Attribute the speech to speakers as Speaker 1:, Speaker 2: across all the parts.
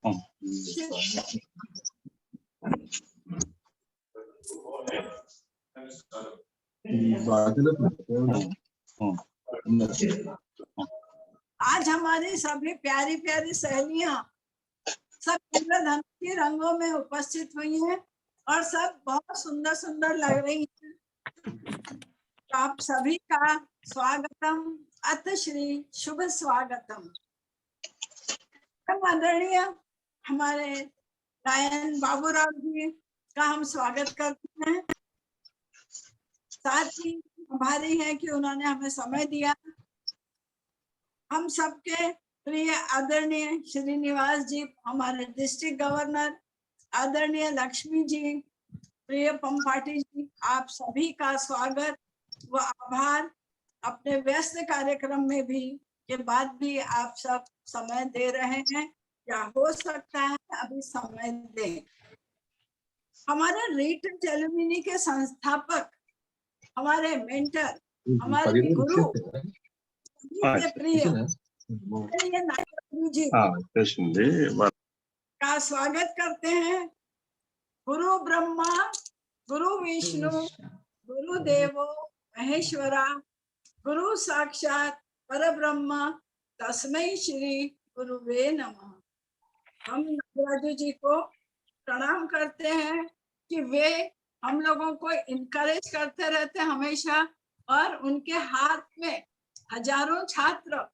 Speaker 1: आज हमारी सभी प्यारी प्यारी सहेलियां सब इंद्रधनुष के रंगों में उपस्थित हुई हैं और सब बहुत सुंदर सुंदर लग रही हैं। आप सभी का स्वागतम, अथ श्री शुभ स्वागतम। आदरणीय हमारे गायन बाबूराव जी का हम स्वागत करते हैं। साथ ही आभारी है कि उन्होंने हमें समय दिया। हम सबके प्रिय आदरणीय श्रीनिवास जी, हमारे डिस्ट्रिक्ट गवर्नर, आदरणीय लक्ष्मी जी, प्रिय पंपाटी जी, आप सभी का स्वागत व आभार। अपने व्यस्त कार्यक्रम में भी के बाद भी आप सब समय दे रहे हैं, या हो सकता है अभी समय दें। हमारे रीट एल्यूमिनी के संस्थापक, हमारे मेंटर, हमारे गुरु प्रिय जी का स्वागत करते हैं। गुरु ब्रह्मा, गुरु विष्णु, गुरु देवो महेश्वरा, गुरु साक्षात परब्रह्म, तस्मै श्री गुरुवे नमः। हम नागराजू जी को प्रणाम करते हैं कि वे हम लोगों को इनकरेज करते रहते हमेशा, और उनके हाथ में हजारों छात्र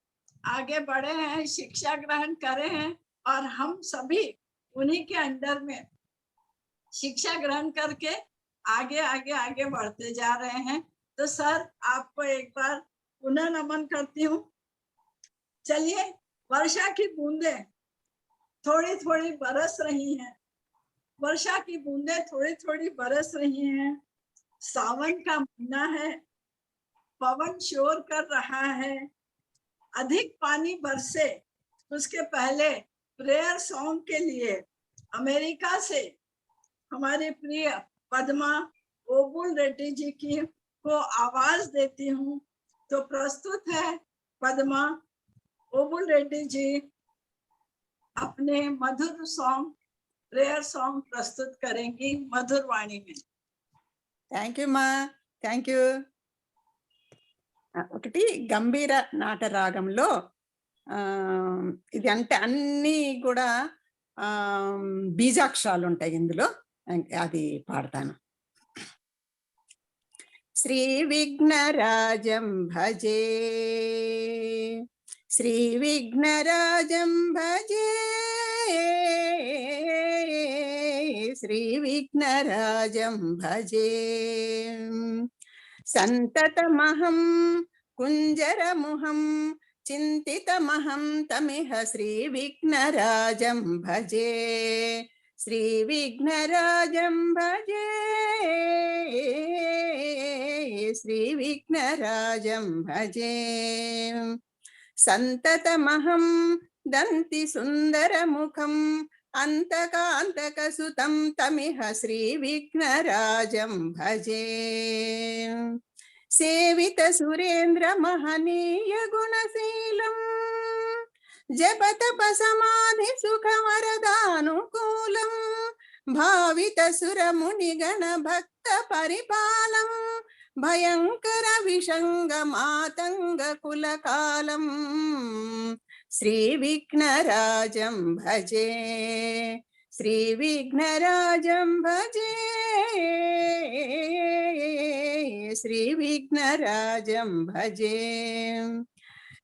Speaker 1: आगे बढ़े हैं, शिक्षा ग्रहण करे हैं, और हम सभी उन्हीं के अंडर में शिक्षा ग्रहण करके आगे आगे आगे बढ़ते जा रहे हैं। तो सर, आपको एक बार पुनः नमन करती हूँ। चलिए, वर्षा की बूंदें थोड़ी थोड़ी बरस रही हैं, वर्षा की बूंदें थोड़ी थोड़ी बरस रही हैं। सावन का महीना है, पवन शोर कर रहा है। अधिक पानी बरसे उसके पहले प्रेयर सॉन्ग के लिए अमेरिका से हमारे प्रिय पद्मा ओबुल रेड्डी जी की को आवाज देती हूँ। तो प्रस्तुत है पद्मा ओबुल रेड्डी जी अपने मधुर सॉन्ग, प्रेयर सॉन्ग प्रस्तुत करेंगी मधुर वाणी में।
Speaker 2: థ్యాంక్ యూ మా, థ్యాంక్ యూ. ఒకటి గంభీర నాట రాగంలో ఇది అంటే అన్నీ కూడా బీజాక్షరాలు ఉంటాయి ఇందులో, అది పాడతాను. శ్రీ విఘ్నరాజం భజే, శ్రీ విఘ్నరాజం భజే, శ్రీ విఘ్నరాజం భజే. సంతతమహం కుంజరముహం చింతితమహం తమిహ శ్రీ విఘ్నరాజం భజే, శ్రీ విఘ్నరాజం భజే, శ్రీ విఘ్నరాజం భజే. సంతతమహం దంతి సుందరముఖం అంతకాంతకసుతం తమిహ శ్రీ విఘ్నరాజం భజే. సేవిత సురేంద్ర మహనీయ గుణశీలం జపతప సమాధి సుఖవరదానుకూలం భావిత సురమునిగణ భక్త పరిపాలం భయంకర విషంగ మాతంగ కులకాలం శ్రీ విఘ్నరాజం భజే, శ్రీ విఘ్నరాజం భజే, శ్రీ విఘ్నరాజం భజే.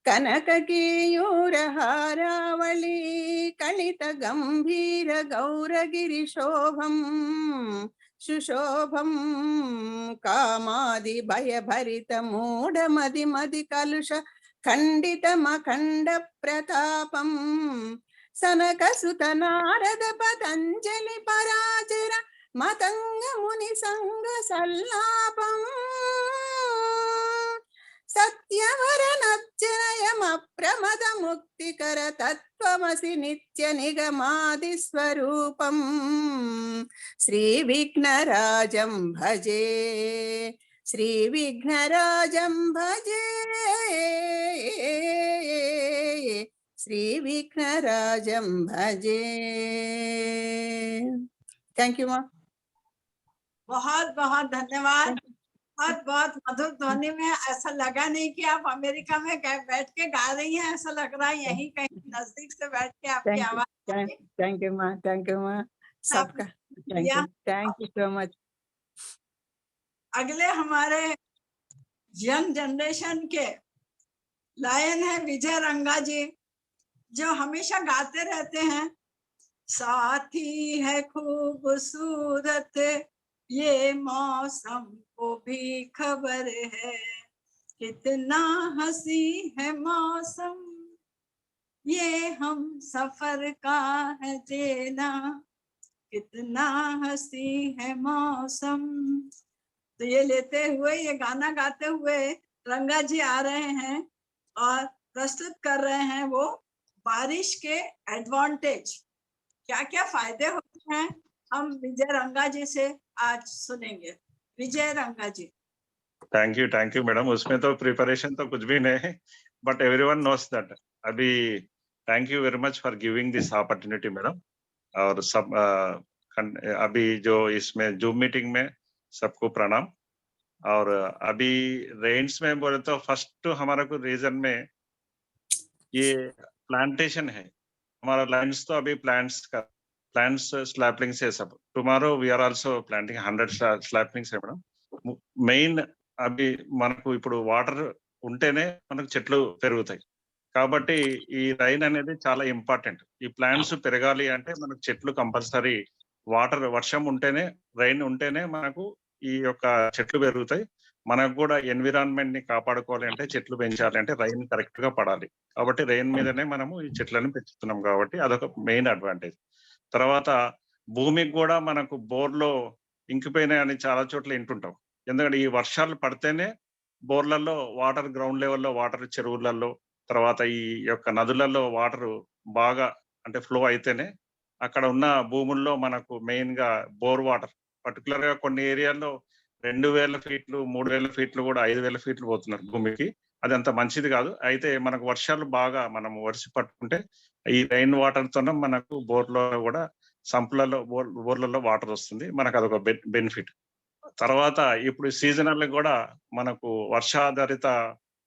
Speaker 2: కనక కేయూరహారావళి కలిత గంభీర గౌరగిరి శోభం సుశోభం కామాది భయభరిత మూఢమది మది కలుష ఖండితమఖండ ప్రతాపం సనక సుత నారద పతంజలి పరాచర మతంగ ముని సంగ సల్లాపం సత్యవరనచ్చనయమప్రమద ముక్తికర తత్వమసి నిత్య నిగమాది స్వరూపం శ్రీ విఘ్నరాజం భజే, శ్రీ విఘ్నరాజం భజే, श्री विघ्नराजं भजे। थैंक यू माँ।
Speaker 1: बहुत बहुत धन्यवाद। बहुत बहुत मधुर ध्वनि में, ऐसा लगा नहीं कि आप अमेरिका में बैठ के गा रही हैं, ऐसा लग रहा है यहीं कहीं नजदीक से बैठ के आपकी आवाज आ रही है।
Speaker 2: थैंक यू माँ, थैंक यू माँ, सबका थैंक यू सो मच।
Speaker 1: अगले हमारे यंग जनरेशन के लायन है विजय रंगा जी, जो हमेशा गाते रहते हैं, साथी है खूबसूरत ये मौसम को भी खबर है, कितना हंसी है मौसम ये हम सफर का है देना, कितना हंसी है मौसम। तो ये लेते हुए, ये गाना गाते हुए रंगा जी आ रहे हैं और प्रस्तुत कर रहे हैं वो बारिश के एडवांटेज, क्या क्या फायदे होते हैं, हम विजय रंगा जी से आज सुनेंगे। विजय रंगा जी।
Speaker 3: Thank you madam. उसमें तो प्रिपरेशन तो कुछ भी नहीं है, बट एवरीवन नोस दैट। अभी thank you very much for giving this opportunity madam. और सब अभी जो इसमें जूम मीटिंग में सबको प्रणाम। और अभी रेंज में बोले तो फर्स्ट हमारा को रीजन में ये प्लांटेशन है। हमारा लैंड्स तो अभी प्लांट्स स्लैपलिंग्स है सब। Tomorrow we are also planting 100 saplings है మేడం। మెయిన్ అవి మనకు ఇప్పుడు వాటర్ ఉంటేనే మనకు చెట్లు పెరుగుతాయి, కాబట్టి ఈ రైన్ అనేది చాలా ఇంపార్టెంట్। ఈ ప్లాంట్స్ పెరగాలి అంటే మనకు చెట్లు కంపల్సరీ, వాటర్ వర్షం ఉంటేనే, రైన్ ఉంటేనే మనకు ఈ యొక్క చెట్లు పెరుగుతాయి। మనకు కూడా ఎన్విరాన్మెంట్ ని కాపాడుకోవాలి అంటే, చెట్లు పెంచాలి అంటే రైన్ కరెక్ట్ గా పడాలి। కాబట్టి రైన్ మీదనే మనము ఈ చెట్లను పెంచుతున్నాం, కాబట్టి అదొక మెయిన్ అడ్వాంటేజ్। తర్వాత భూమికి కూడా మనకు బోర్లో ఇంకిపోయినాయని చాలా చోట్ల వింటుంటాం। ఎందుకంటే ఈ వర్షాలు పడితేనే బోర్లలో వాటర్, గ్రౌండ్ లెవెల్లో వాటర్, చెరువులలో, తర్వాత ఈ యొక్క నదులలో వాటర్ బాగా అంటే ఫ్లో అయితేనే అక్కడ ఉన్న భూముల్లో మనకు మెయిన్ గా బోర్ వాటర్, పర్టికులర్ గా కొన్ని ఏరియాల్లో 2000 ఫీట్లు, 3000 ఫీట్లు కూడా 5000 ఫీట్లు పోతున్నారు భూమికి। అది అంత మంచిది కాదు। అయితే మనకు వర్షాలు బాగా మనము వర్షి పట్టుకుంటే ఈ రైన్ వాటర్ తోనే మనకు బోర్లో కూడా, సంపులలో బోర్లలో వాటర్ వస్తుంది, మనకు అదొక బెనిఫిట్। తర్వాత ఇప్పుడు సీజనల్ కూడా మనకు వర్షాధారిత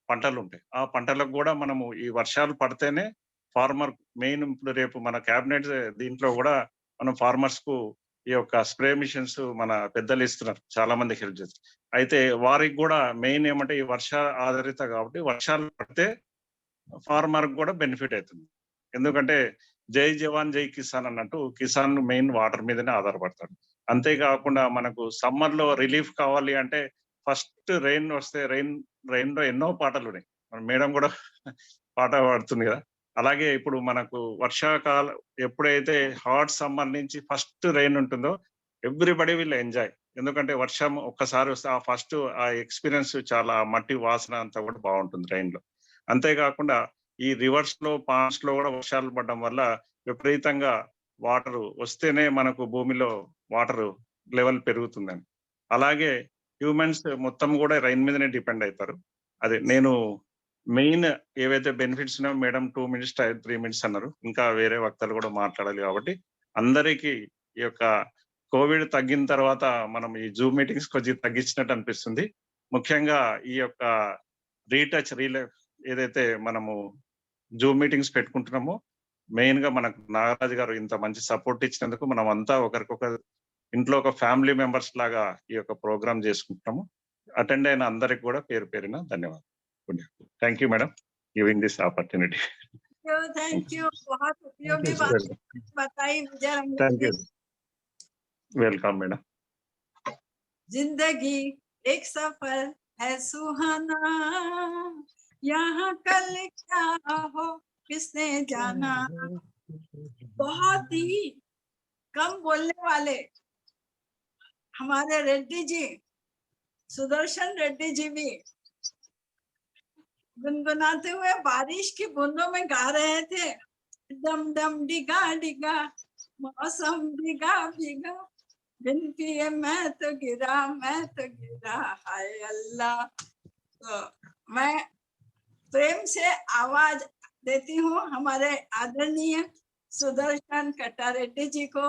Speaker 3: పంటలు ఉంటాయి। ఆ పంటలకు కూడా మనము ఈ వర్షాలు పడితేనే ఫార్మర్ మెయిన్, ఇప్పుడు రేపు మన క్యాబినెట్ దీంట్లో కూడా మనం ఫార్మర్స్ కు ఈ యొక్క స్ప్రే మిషన్స్ మన పెద్దలు ఇస్తున్నారు, చాలా మందికి హెల్ప్ చేస్తారు। అయితే వారికి కూడా మెయిన్ ఏమంటే ఈ వర్ష ఆధారిత కాబట్టి వర్షాలు పడితే ఫార్మర్ కూడా బెనిఫిట్ అవుతుంది। ఎందుకంటే జై జవాన్ జై కిసాన్ అన్నట్టు కిసాన్ మెయిన్ వాటర్ మీదనే ఆధారపడతాడు। అంతేకాకుండా మనకు సమ్మర్ లో రిలీఫ్ కావాలి అంటే ఫస్ట్ రెయిన్ వస్తే, రెయిన్ లో ఎన్నో పాటలు ఉన్నాయి, మన మేడం కూడా పాట పాడుతుంది కదా। అలాగే ఇప్పుడు మనకు వర్షాకాలం ఎప్పుడైతే హాట్ సమ్మర్ నుంచి ఫస్ట్ రెయిన్ ఉంటుందో ఎవ్రీబడి విల్ ఎంజాయ్। ఎందుకంటే వర్షం ఒక్కసారి వస్తే ఆ ఫస్ట్ ఆ ఎక్స్పీరియన్స్, చాలా మట్టి వాసన అంతా కూడా బాగుంటుంది రెయిన్ లో। అంతేకాకుండా ఈ రివర్స్ లో, పాండ్స్ లో కూడా వర్షాలు పడడం వల్ల విపరీతంగా వాటర్ వస్తేనే మనకు భూమిలో వాటర్ లెవెల్ పెరుగుతుందని। అలాగే హ్యూమన్స్ మొత్తం కూడా రైన్ మీదనే డిపెండ్ అవుతారు। అదే నేను మెయిన్ ఏవైతే బెనిఫిట్స్ ఉన్నాయో మేడం 2 మినిట్స్ 3 మినిట్స్ అన్నారు, ఇంకా వేరే వక్తలు కూడా మాట్లాడాలి కాబట్టి అందరికీ ఈ యొక్క కోవిడ్ తగ్గిన తర్వాత మనం ఈ జూమ్ మీటింగ్స్ కొద్దిగా తగ్గించినట్టు అనిపిస్తుంది। ముఖ్యంగా ఈ యొక్క ఏదైతే మనము జూమ్ మీటింగ్స్ పెట్టుకుంటున్నామో, మెయిన్ గా మనకు నాగరాజు గారు ఇంత మంచి సపోర్ట్ ఇచ్చినందుకు మనం అంతా ఒకరికొకరు ఇంట్లో ఒక ఫ్యామిలీ మెంబర్స్ లాగా ఈ యొక్క ప్రోగ్రామ్ చేసుకుంటున్నాము। అటెండ్ అయిన అందరికి కూడా పేరు పేరున ధన్యవాదాలు। Thank you madam, giving this opportunity.
Speaker 1: Thank you. बहुत उपयोगी बात बताई Vijay Ranga
Speaker 3: thank
Speaker 1: ji.
Speaker 3: You, welcome madam.
Speaker 1: जिंदगी एक सफर है सुहाना, यहाँ कल क्या हो किसने जाना। बहुत ही कम बोलने वाले हमारे रेड्डी जी, सुदर्शन रेड्डी जी भी गुनगुनाते हुए बारिश की बूंदों में गा रहे थे, डम डम डिगा डिगा मौसम भीगा भीगा, बिन पिए मैं तो गिरा हाय अल्लाह। तो मैं प्रेम से आवाज देती हूँ हमारे आदरणीय सुदर्शन कट्टारेड्डी जी को।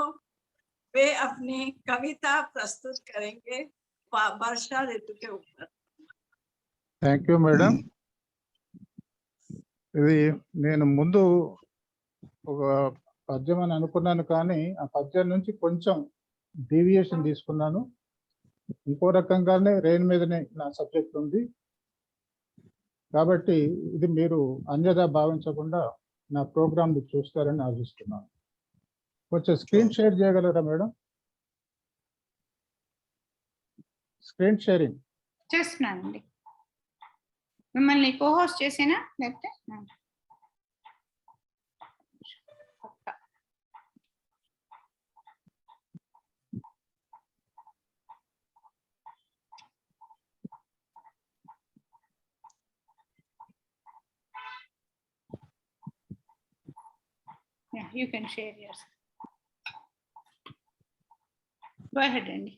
Speaker 1: वे अपनी कविता प्रस्तुत करेंगे वर्षा ऋतु के ऊपर।
Speaker 4: Thank you madam. ఇది నేను ముందు ఒక పద్యం అని అనుకున్నాను, కానీ ఆ పద్యం నుంచి కొంచెం డీవియేషన్ తీసుకున్నాను. ఇంకో రకంగానే రెయిన్ మీదనే నా సబ్జెక్ట్ ఉంది కాబట్టి ఇది మీరు అన్యదా భావించకుండా నా ప్రోగ్రామ్ చూస్తారని ఆశిస్తున్నాను. కొంచెం స్క్రీన్ షేర్ చేయగలరా మేడం? స్క్రీన్ షేరింగ్
Speaker 5: చేస్తున్నానండి. మిమ్మల్ని కోహోస్ట్ చేసేనా లేకపోతే you can share yours. Go ahead, Andy.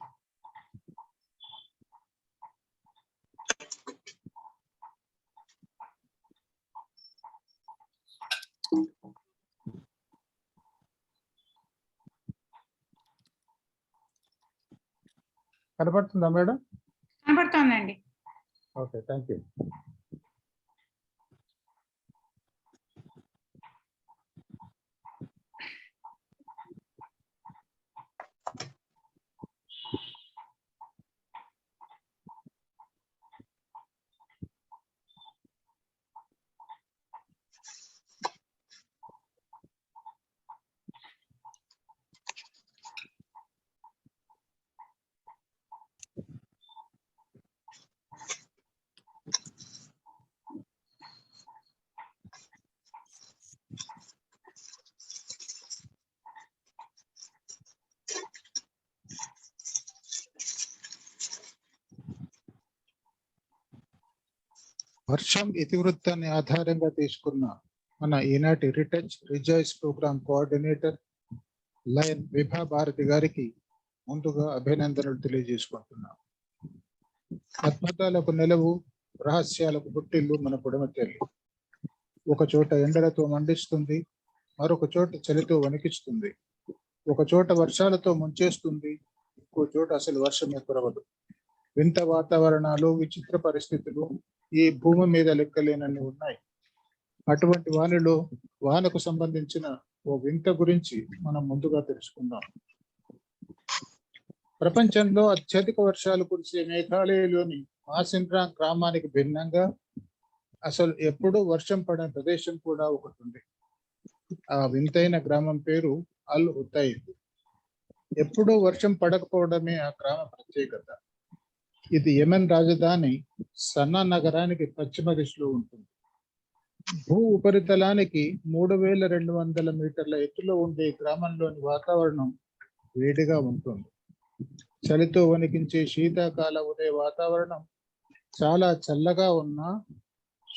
Speaker 4: కనబడుతుందా మేడం?
Speaker 5: కనబడుతోందండి.
Speaker 4: Okay, thank you. వర్షం ఇతివృత్తాన్ని ఆధారంగా తీసుకున్న మన ఈనాటి retouch rejoice programme coordinator lion Vibha Bharati గారికి ముందుగా అభినందనలు తెలియజేసుకుంటున్నాం. అద్భుతాలకు నెలవు, రహస్యాలకు పుట్టిల్లు మన పుడమతల్లి. ఒక చోట ఎండలతో మండిస్తుంది, మరొక చోట చలితో వణికిస్తుంది, ఒక చోట వర్షాలతో ముంచేస్తుంది, ఇంకో చోట అసలు వర్షమే కురవదు. వింత వాతావరణాలు, విచిత్ర పరిస్థితులు ఈ భూమి మీద లెక్కలేనన్ని ఉన్నాయి. అటువంటి వానిలో వానకు సంబంధించిన ఓ వింత గురించి మనం ముందుగా తెలుసుకుందాం. ప్రపంచంలో అత్యధిక వర్షాలు కురిసే మేఘాలయలోని మాసిండ్రా గ్రామానికి భిన్నంగా అసలు ఎప్పుడూ వర్షం పడిన ప్రదేశం కూడా ఒకటి ఉంది. ఆ వింతైన గ్రామం పేరు అల్ ఉతైద్. ఎప్పుడూ వర్షం పడకపోవడమే ఆ గ్రామ ప్రత్యేకత. ఇది యెమెన్ రాజధాని సన్నా నగరానికి పశ్చిమ దిశలో ఉంటుంది. భూ ఉపరితలానికి 3200 మీటర్ల ఎత్తులో ఉండే గ్రామంలోని వాతావరణం వేడిగా ఉంటుంది. చలితో వణికించే శీతాకాల ఉదయ వాతావరణం చాలా చల్లగా ఉన్నా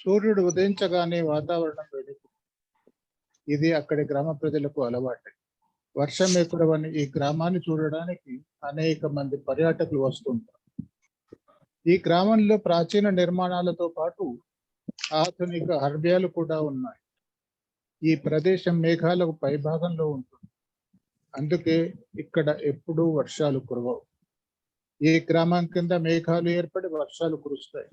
Speaker 4: సూర్యుడు ఉదయించగానే వాతావరణం వేడుతుంది. ఇది అక్కడి గ్రామ ప్రజలకు అలవాటు. వర్షం కురవని ఈ గ్రామాన్ని చూడడానికి అనేక మంది పర్యాటకులు వస్తుంటారు. ఈ గ్రామంలో ప్రాచీన నిర్మాణాలతో పాటు ఆధునిక హర్బ్యాలు కూడా ఉన్నాయి. ఈ ప్రదేశం మేఘాలకు పైభాగంలో ఉంటుంది, అందుకే ఇక్కడ ఎప్పుడూ వర్షాలు కురవవు. ఈ గ్రామం కింద మేఘాలు ఏర్పడి వర్షాలు కురుస్తాయి.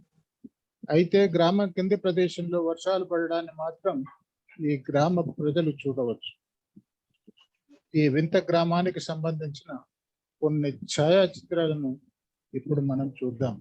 Speaker 4: అయితే గ్రామం కింది ప్రదేశంలో వర్షాలు పడడాన్ని మాత్రం ఈ గ్రామ ప్రజలు చూడవచ్చు. ఈ వింత గ్రామానికి సంబంధించిన కొన్ని ఛాయాచిత్రాలను ఇప్పుడు మనం చూద్దాం.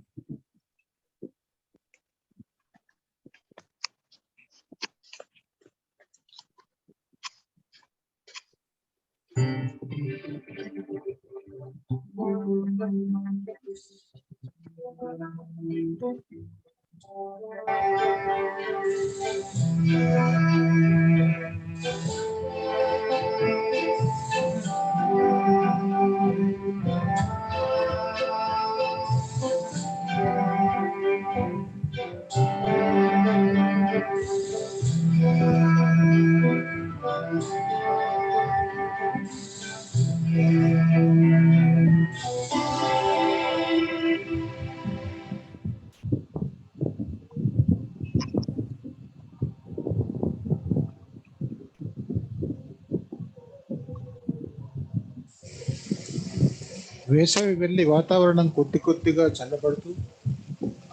Speaker 4: వేసవి వెళ్ళి వాతావరణం కొద్దిగా చల్లబడుతూ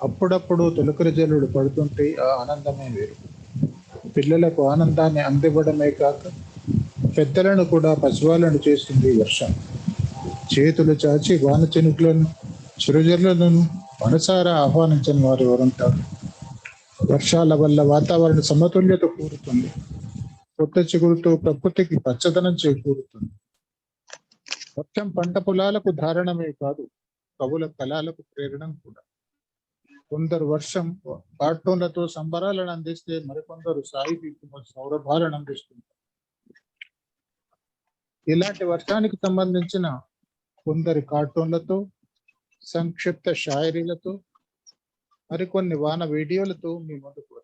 Speaker 4: అప్పుడప్పుడు తొలకరి జల్లుడు పడుతుంటే ఆ ఆనందమే వేరు. పిల్లలకు ఆనందాన్ని అందివ్వడమే కాక పెద్దలను కూడా పసివాళ్ళను చేస్తుంది ఈ వర్షం. చేతులు చాచి వాన చినుకులను చిరుజల్లులను మనసారా ఆహ్వానించని వారు ఎవరుంటారు? వర్షాల వల్ల వాతావరణ సమతుల్యత కూరుతుంది. కొత్త చిగురుతో ప్రకృతికి పచ్చదనం చేకూరుతుంది. వర్షం పంట పొలాలకు ధారణమే కాదు, కవుల కళలకు ప్రేరణ కూడా. కొందరు వర్షం కార్టూన్లతో సంబరాలను అందిస్తే మరికొందరు సాహితీతో సౌరభాలను అందిస్తుంటారు. ఇలాంటి వర్షానికి సంబంధించిన కొందరి కార్టూన్లతో, సంక్షిప్త షాయరీలతో, మరికొన్ని వాన వీడియోలతో మీ ముందుకు వస్తున్నాం.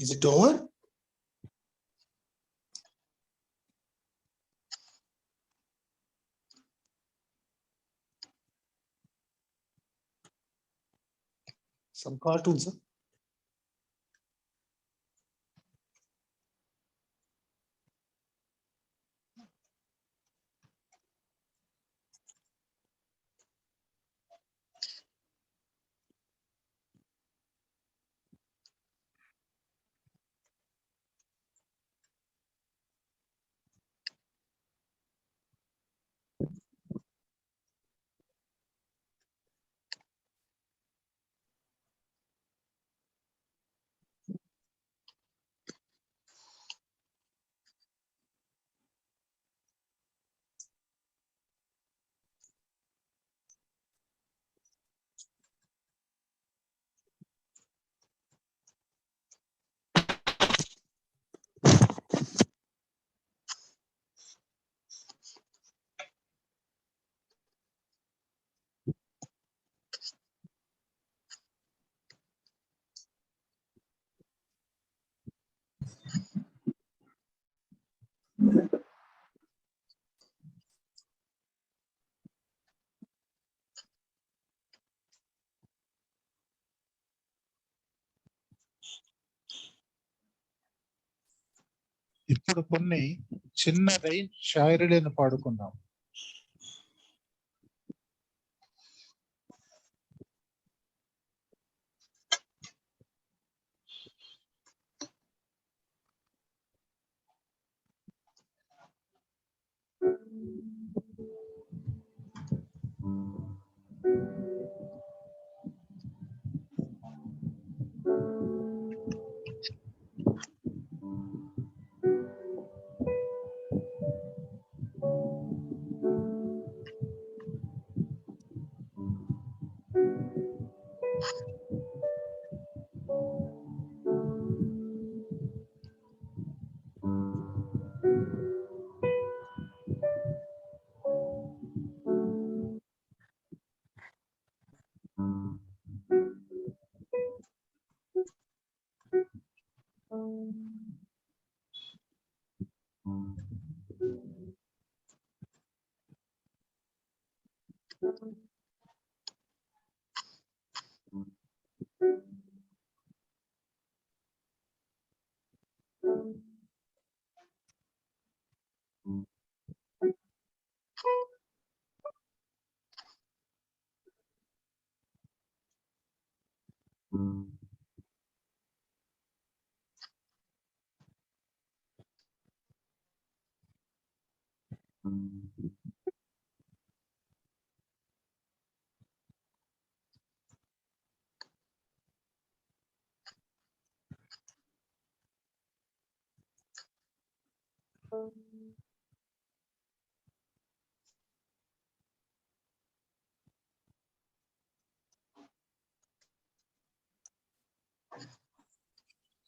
Speaker 6: Is it over? Some cartoons, huh?
Speaker 4: ఇప్పుడు కొన్ని చిన్న రైన్ షాయరీలను పాడుకుందాం.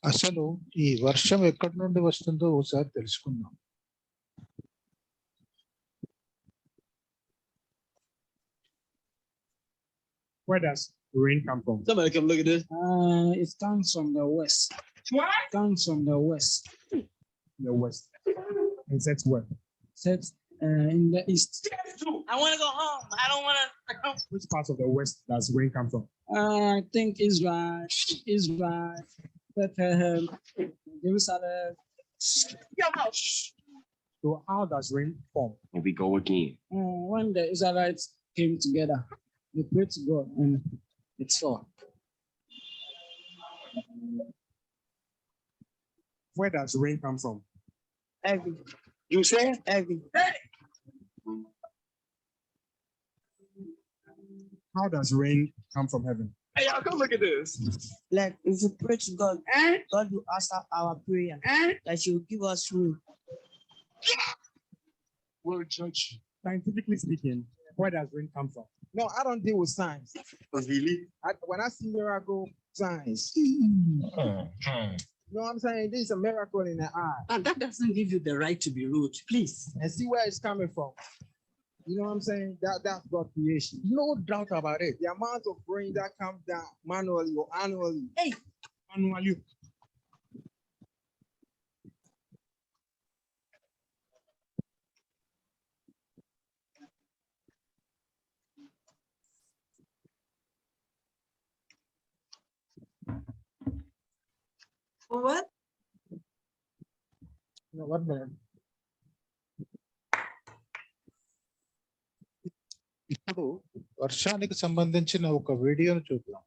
Speaker 4: అసలు ఈ వర్షం ఎక్కడి నుండి వస్తుందో ఒకసారి తెలుసుకుందాం.
Speaker 7: Where does rain come from?
Speaker 6: Somebody come look at this.
Speaker 7: It comes from the west. What? Comes from the west.
Speaker 6: The west.
Speaker 7: It sets where?
Speaker 8: Sets in the east.
Speaker 9: I want to go home. I don't want to.
Speaker 7: Which part of the west does rain come from?
Speaker 8: I think Israel, Bethlehem, Jerusalem.
Speaker 7: So how does rain form?
Speaker 10: Here we go again.
Speaker 8: When the Israelites came together, they prayed to God and it's all.
Speaker 7: Where does rain come from?
Speaker 8: Heavy,
Speaker 10: You say?
Speaker 8: heavy.
Speaker 7: How does rain come from heaven?
Speaker 10: Hey, y'all, come look at this.
Speaker 8: Like if you pray to God, God will answer our prayer. That He will give us rain.
Speaker 10: Word church.
Speaker 7: Scientifically speaking, where does rain come from?
Speaker 11: No, I don't deal with science.
Speaker 10: Really?
Speaker 11: When I see miracle signs, you know what I'm saying? This is a miracle in the eye.
Speaker 8: And that doesn't give you the right to be rude, please.
Speaker 11: And see where it's coming from. You know what I'm saying? That's God's creation. No doubt about it. The amount of rain that comes down manually or annually.
Speaker 7: Annually.
Speaker 1: Over.
Speaker 4: No, 1 minute. ఇప్పుడు వర్షానికి సంబంధించిన ఒక వీడియోను చూద్దాం.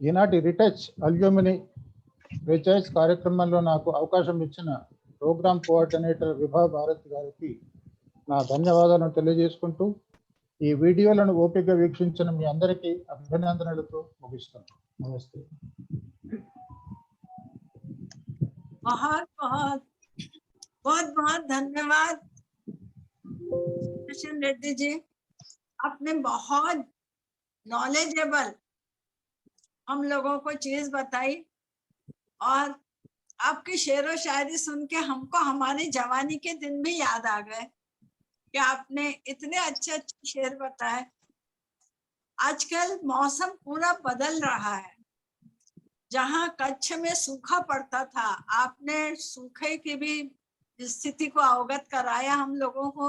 Speaker 4: ఈనాటి రిటచ్ alumni recharge కార్యక్రమంలో నాకు అవకాశం ఇచ్చిన ప్రోగ్రామ్ కోఆర్డినేటర్ విభా భారత్ గారికి నా ధన్యవాదాలను తెలియజేసుకుంటూ ఈ వీడియోలను ఓపికగా వీక్షించిన మీ అందరికీ అభినందనలతో ముగిస్తాను. నమస్తే.
Speaker 1: बहुत बहुत बहुत बहुत धन्यवाद किशन रेड्डी जी. आपने बहुत नॉलेजेबल हम लोगों को चीज बताई और आपकी शेर व शायरी सुन के हमको हमारी जवानी के दिन भी याद आ गए कि आपने इतने अच्छे अच्छे शेर बताए. आजकल मौसम पूरा बदल रहा है. जहाँ कच्छ में सूखा पड़ता था, आपने सूखे की भी स्थिति को अवगत कराया हम लोगों को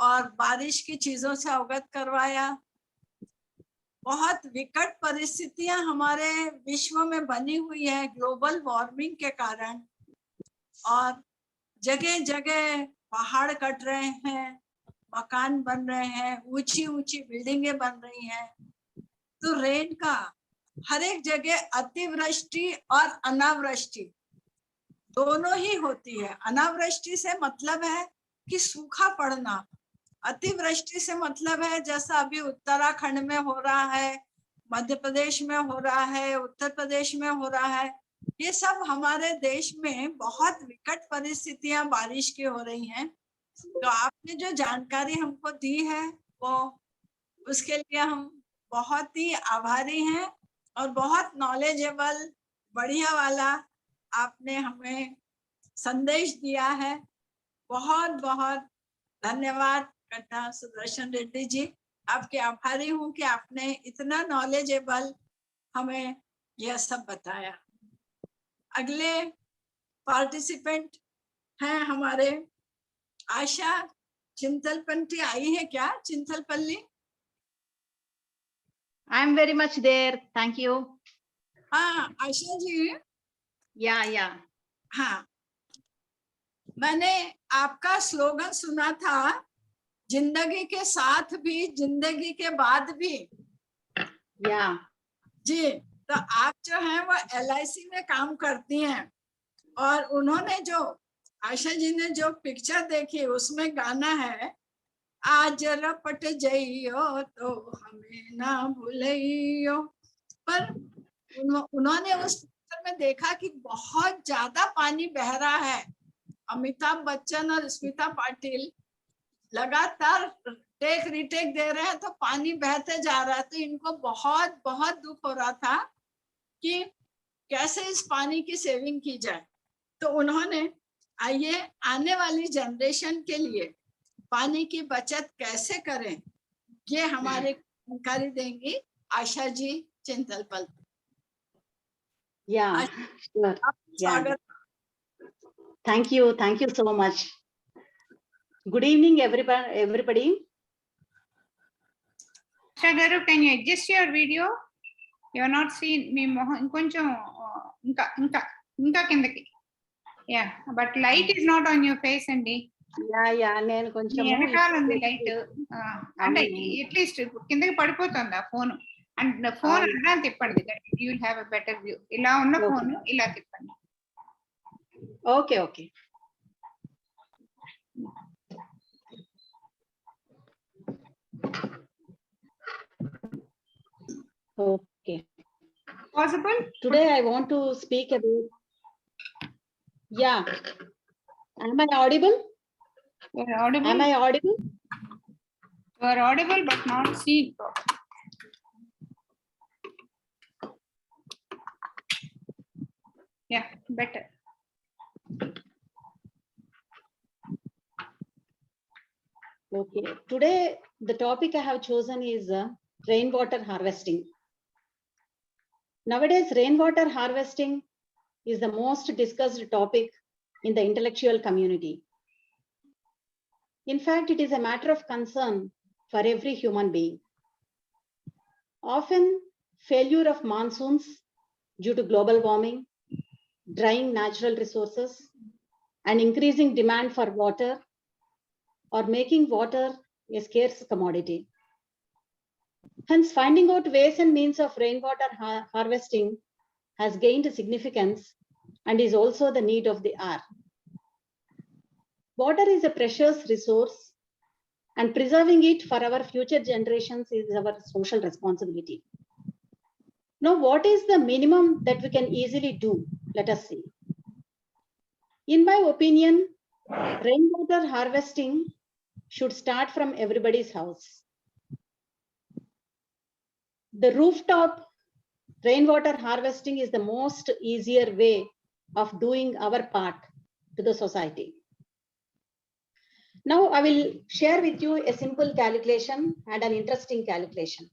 Speaker 1: और बारिश की चीजों से अवगत करवाया. बहुत विकट परिस्थितियां हमारे विश्व में बनी हुई है ग्लोबल वार्मिंग के कारण और जगह जगह पहाड़ कट रहे हैं, मकान बन रहे हैं, ऊंची ऊंची बिल्डिंगें बन रही हैं. तो रेन का हर एक जगह अतिवृष्टि और अनावृष्टि दोनों ही होती है. अनावृष्टि से मतलब है कि सूखा पड़ना. अतिवृष्टि से मतलब है जैसा अभी उत्तराखंड में हो रहा है, मध्य प्रदेश में हो रहा है, उत्तर प्रदेश में हो रहा है, ये सब हमारे देश में बहुत विकट परिस्थितियां बारिश की हो रही हैं। तो आपने जो जानकारी हमको दी है वो उसके लिए हम बहुत ही आभारी हैं और बहुत नॉलेजेबल बढ़िया वाला आपने हमें संदेश दिया है। बहुत बहुत धन्यवाद कन्या सुदर्शन रेड्डी जी, आपके आभारी हूँ कि आपने इतना नॉलेजेबल हमें यह सब बताया। अगले पार्टिसिपेंट हैं हमारे आशा चिंतलपंती आई है क्या? चिंतलपल्ली
Speaker 12: I am very much there. Thank you.
Speaker 1: हाँ आशा जी।
Speaker 12: Yeah.
Speaker 1: हाँ, मैंने आपका स्लोगन सुना था, जिंदगी के साथ भी जिंदगी के बाद भी।
Speaker 12: Yeah.
Speaker 1: जी, तो आप जो हैं वो LIC में काम करती हैं और उन्होंने जो आशा जी ने जो पिक्चर देखी उसमें गाना है, आज रपट जइयो तो हमें ना भूलियो। पर उन्होंने उस पिक्चर में देखा कि बहुत ज्यादा पानी बह रहा है। अमिताभ बच्चन और स्मिता पाटिल लगातार टेक रिटेक दे रहे हैं तो पानी बहते जा रहा है। तो इनको बहुत बहुत दुख हो रहा था कि कैसे इस पानी की सेविंग की जाए। तो उन्होंने आइए आने वाली जनरेशन के लिए पानी की बचत कैसे करें ये हमारे जानकारी देंगी Asha ji चिंतलपल।
Speaker 12: Yeah. Sure. Yeah.
Speaker 1: स्वागत।
Speaker 12: Thank you so much. Good evening, everybody.
Speaker 5: Asha Garu, can you adjust your video? You are not seen me inkoncham inka kindaki. Yeah, but light is not on your face andi.
Speaker 12: Yeah, నేను కొంచెం
Speaker 5: వెనకాలంది light అంటే at least కిందకి పడిపోతుంది ఆ phone and phone అలా తిప్పండి, you will have a better view. ఇలా ఉన్న ఫోన్ ఇలా తిప్పండి.
Speaker 12: Okay. Okay.
Speaker 5: Possible?
Speaker 12: Today I want to speak about. Yeah. Am I audible?
Speaker 5: You are audible.
Speaker 12: Am I audible?
Speaker 5: You are audible but not seen. Yeah, better.
Speaker 12: Okay. Today the topic I have chosen is rainwater harvesting. Nowadays, rainwater harvesting is the most discussed topic in the intellectual community. In fact, it is a matter of concern for every human being. Often, failure of monsoons due to global warming, drying natural resources, and increasing demand for water are making water a scarce commodity. Hence, finding out ways and means of rainwater harvesting has gained significance and is also the need of the hour. Water is a precious resource, and preserving it for our future generations is our social responsibility. Now, what is the minimum that we can easily do? Let us see. In my opinion, rainwater harvesting should start from everybody's house. The rooftop rainwater harvesting is the most easier way of doing our part to the society. Now I will share with you a simple calculation and an interesting calculation.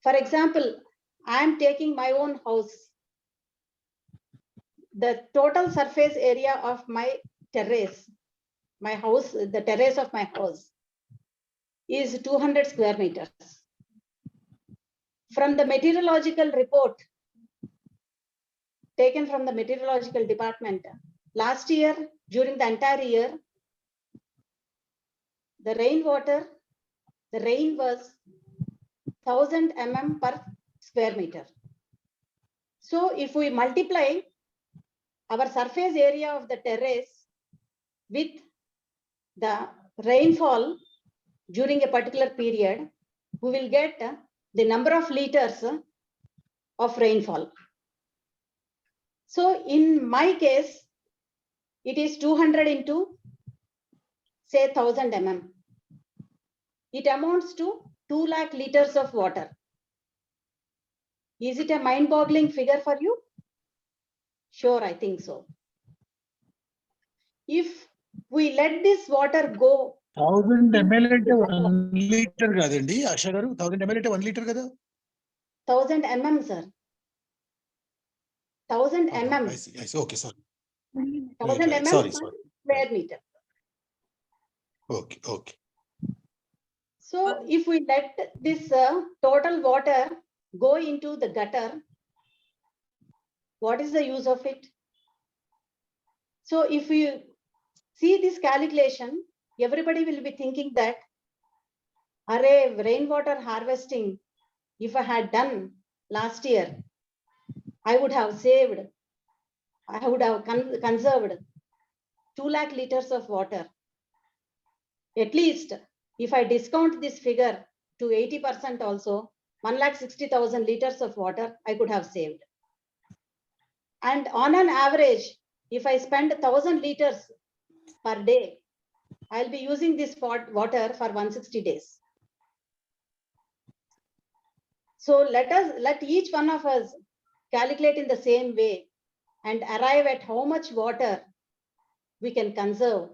Speaker 12: For example, I am taking my own house. The total surface area of my terrace, my house, the terrace of my house is 200 square meters. From the meteorological report taken from the meteorological department, last year, during the entire year, the rain was 1000 mm per square meter. So if we multiply our surface area of the terrace with the rainfall during a particular period, we will get the number of liters of rainfall. So in my case, it is 200 into say 1000 mm. It amounts to 2 lakh liters of water. Is it a mind-boggling figure for you? Sure, I think so. If we let this water go,
Speaker 6: 1000 ml అంటే 1 litre కాదండి ఆశా గారు, 1000 ml అంటే 1 litre కదా?
Speaker 12: 1000 mm, sir. 1000 mm.
Speaker 6: I see. Okay, sorry.
Speaker 12: 1000 mm
Speaker 6: Sorry.
Speaker 12: square meter.
Speaker 6: Okay.
Speaker 12: So if we let this total water go into the gutter, what is the use of it? So if you see this calculation, everybody will be thinking that, array, rainwater harvesting, if I had done last year, I would have conserved 2 lakh liters of water. At least if I discount this figure to 80% also, 1,60,000 liters of water I could have saved. And on an average, if I spend 1,000 liters per day, I'll be using this water for 160 days. So let each one of us calculate in the same way and arrive at how much water we can conserve.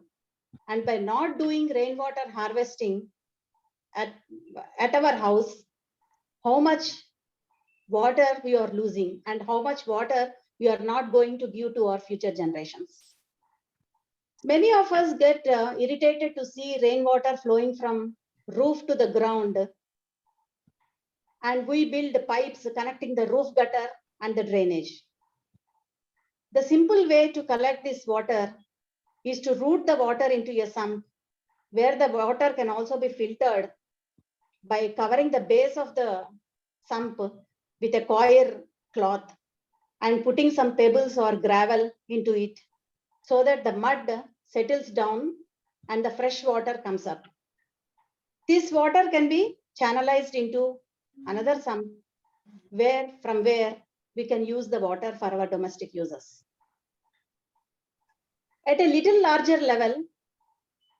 Speaker 12: And by not doing rainwater harvesting at our house, how much water we are losing and how much water we are not going to give to our future generations. Many of us get irritated to see rainwater flowing from roof to the ground, and we build pipes connecting the roof gutter and the drainage. The simple way to collect this water is to route the water into a sump, where the water can also be filtered by covering the base of the sump with a coir cloth and putting some pebbles or gravel into it, so that the mud settles down and the fresh water comes up. This water can be channelized into another sump from where we can use the water for our domestic uses. At a little larger level,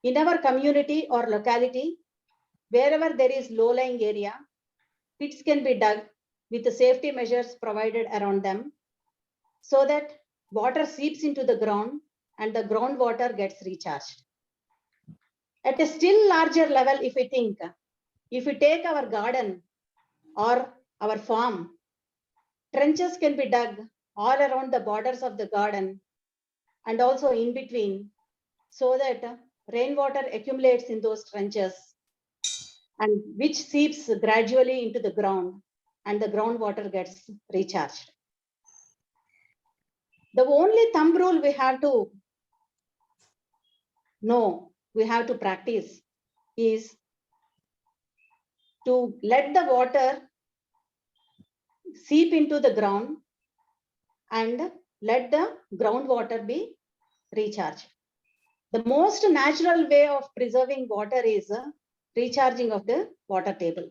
Speaker 12: in our community or locality, wherever there is low-lying area, pits can be dug with the safety measures provided around them, so that water seeps into the ground and the groundwater gets recharged. At a still larger level, if we take our garden or our farm, trenches can be dug all around the borders of the garden and also in between, so that rainwater accumulates in those trenches, and which seeps gradually into the ground and the groundwater gets recharged. The only thumb rule we have to know, we have to practice, is to let the water seep into the ground and let the groundwater be recharged. The most natural way of preserving water is recharging of the water table.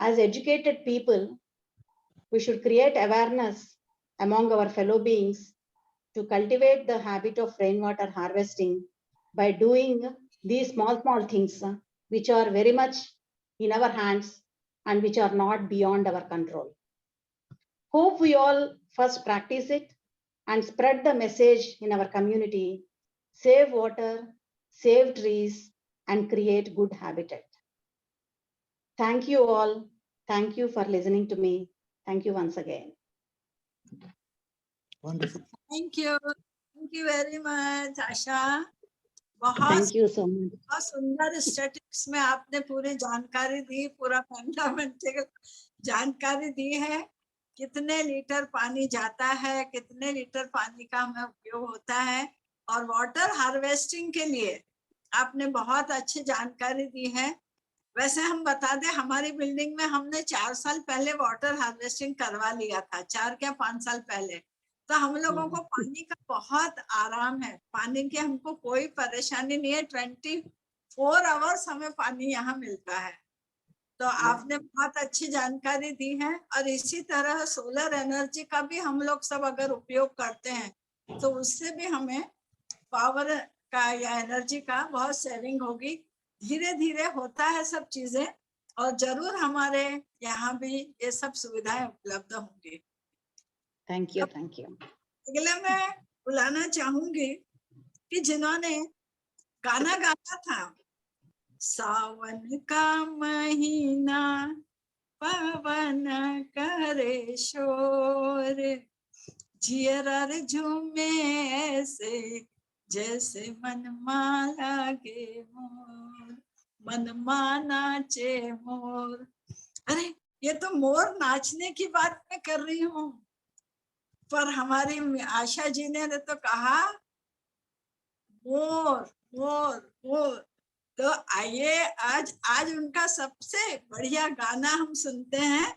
Speaker 12: As educated people, we should create awareness among our fellow beings to cultivate the habit of rainwater harvesting by doing these small things which are very much in our hands and which are not beyond our control. Hope we all first practice it and spread the message in our community: save water, save trees, and create good habitat. Thank you all. Thank you for listening to me. Thank you once again.
Speaker 6: Wonderful.
Speaker 1: Thank you very much, Asha.
Speaker 12: Thank you so much.
Speaker 1: बहुत सुंदर statics में आपने पूरी जानकारी दी, पूरा fundamental जानकारी दी है। कितने लीटर पानी जाता है, कितने लीटर पानी का हमें उपयोग होता है, और वाटर हार्वेस्टिंग के लिए आपने बहुत अच्छी जानकारी दी है। वैसे हम बता दें, हमारी बिल्डिंग में हमने 4 साल पहले वाटर हार्वेस्टिंग करवा लिया था, 4 या 5 साल पहले। तो हम लोगों को पानी का बहुत आराम है, पानी की हमको कोई परेशानी नहीं है। 24 आवर्स हमें पानी यहाँ मिलता है। तो आपने बहुत अच्छी जानकारी दी है। और इसी तरह सोलर एनर्जी का भी हम लोग सब अगर उपयोग करते हैं तो उससे भी हमें पावर का या एनर्जी का बहुत सेविंग होगी। धीरे धीरे होता है सब चीजें, और जरूर हमारे यहाँ भी ये सब सुविधाएं उपलब्ध होंगी।
Speaker 12: Thank you, thank you.
Speaker 1: अगले मैं बुलाना चाहूंगी कि जिन्होंने गाना गाया था, सावन का महीना पवन करे शोर, जियर झूमे ऐसे जैसे मन लागे मोर, मन नाचे मोर। अरे ये तो मोर नाचने की बात मैं कर रही हूँ, पर हमारी आशा जी ने तो कहा मोर मोर मोर। तो आइए आज उनका सबसे बढ़िया गाना हम सुनते हैं।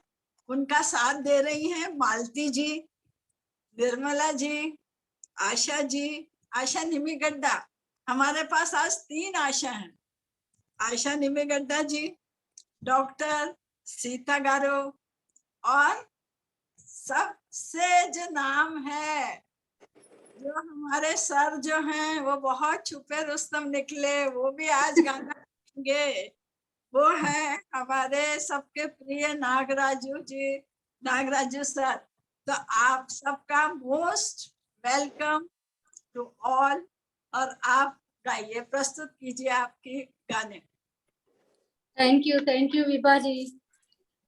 Speaker 1: उनका साथ दे रही हैं मालती जी, निर्मला जी, आशा जी, आशा निमिगड्डा। हमारे पास आज 3 आशा हैं, आशा निमिगड्डा जी, डॉक्टर सीता गारो, और सबसे जो नाम है, जो हमारे सर जो हैं वो बहुत छुपे रुस्तम निकले, वो भी आज गाना गाएंगे। वो है हमारे सबके प्रिय नागराजू जी, नागराजू सर। तो आप सबका मोस्ट वेलकम टू ऑल, और आप गाइए, प्रस्तुत कीजिए आपकी गाने।
Speaker 13: Thank you Vibhaji.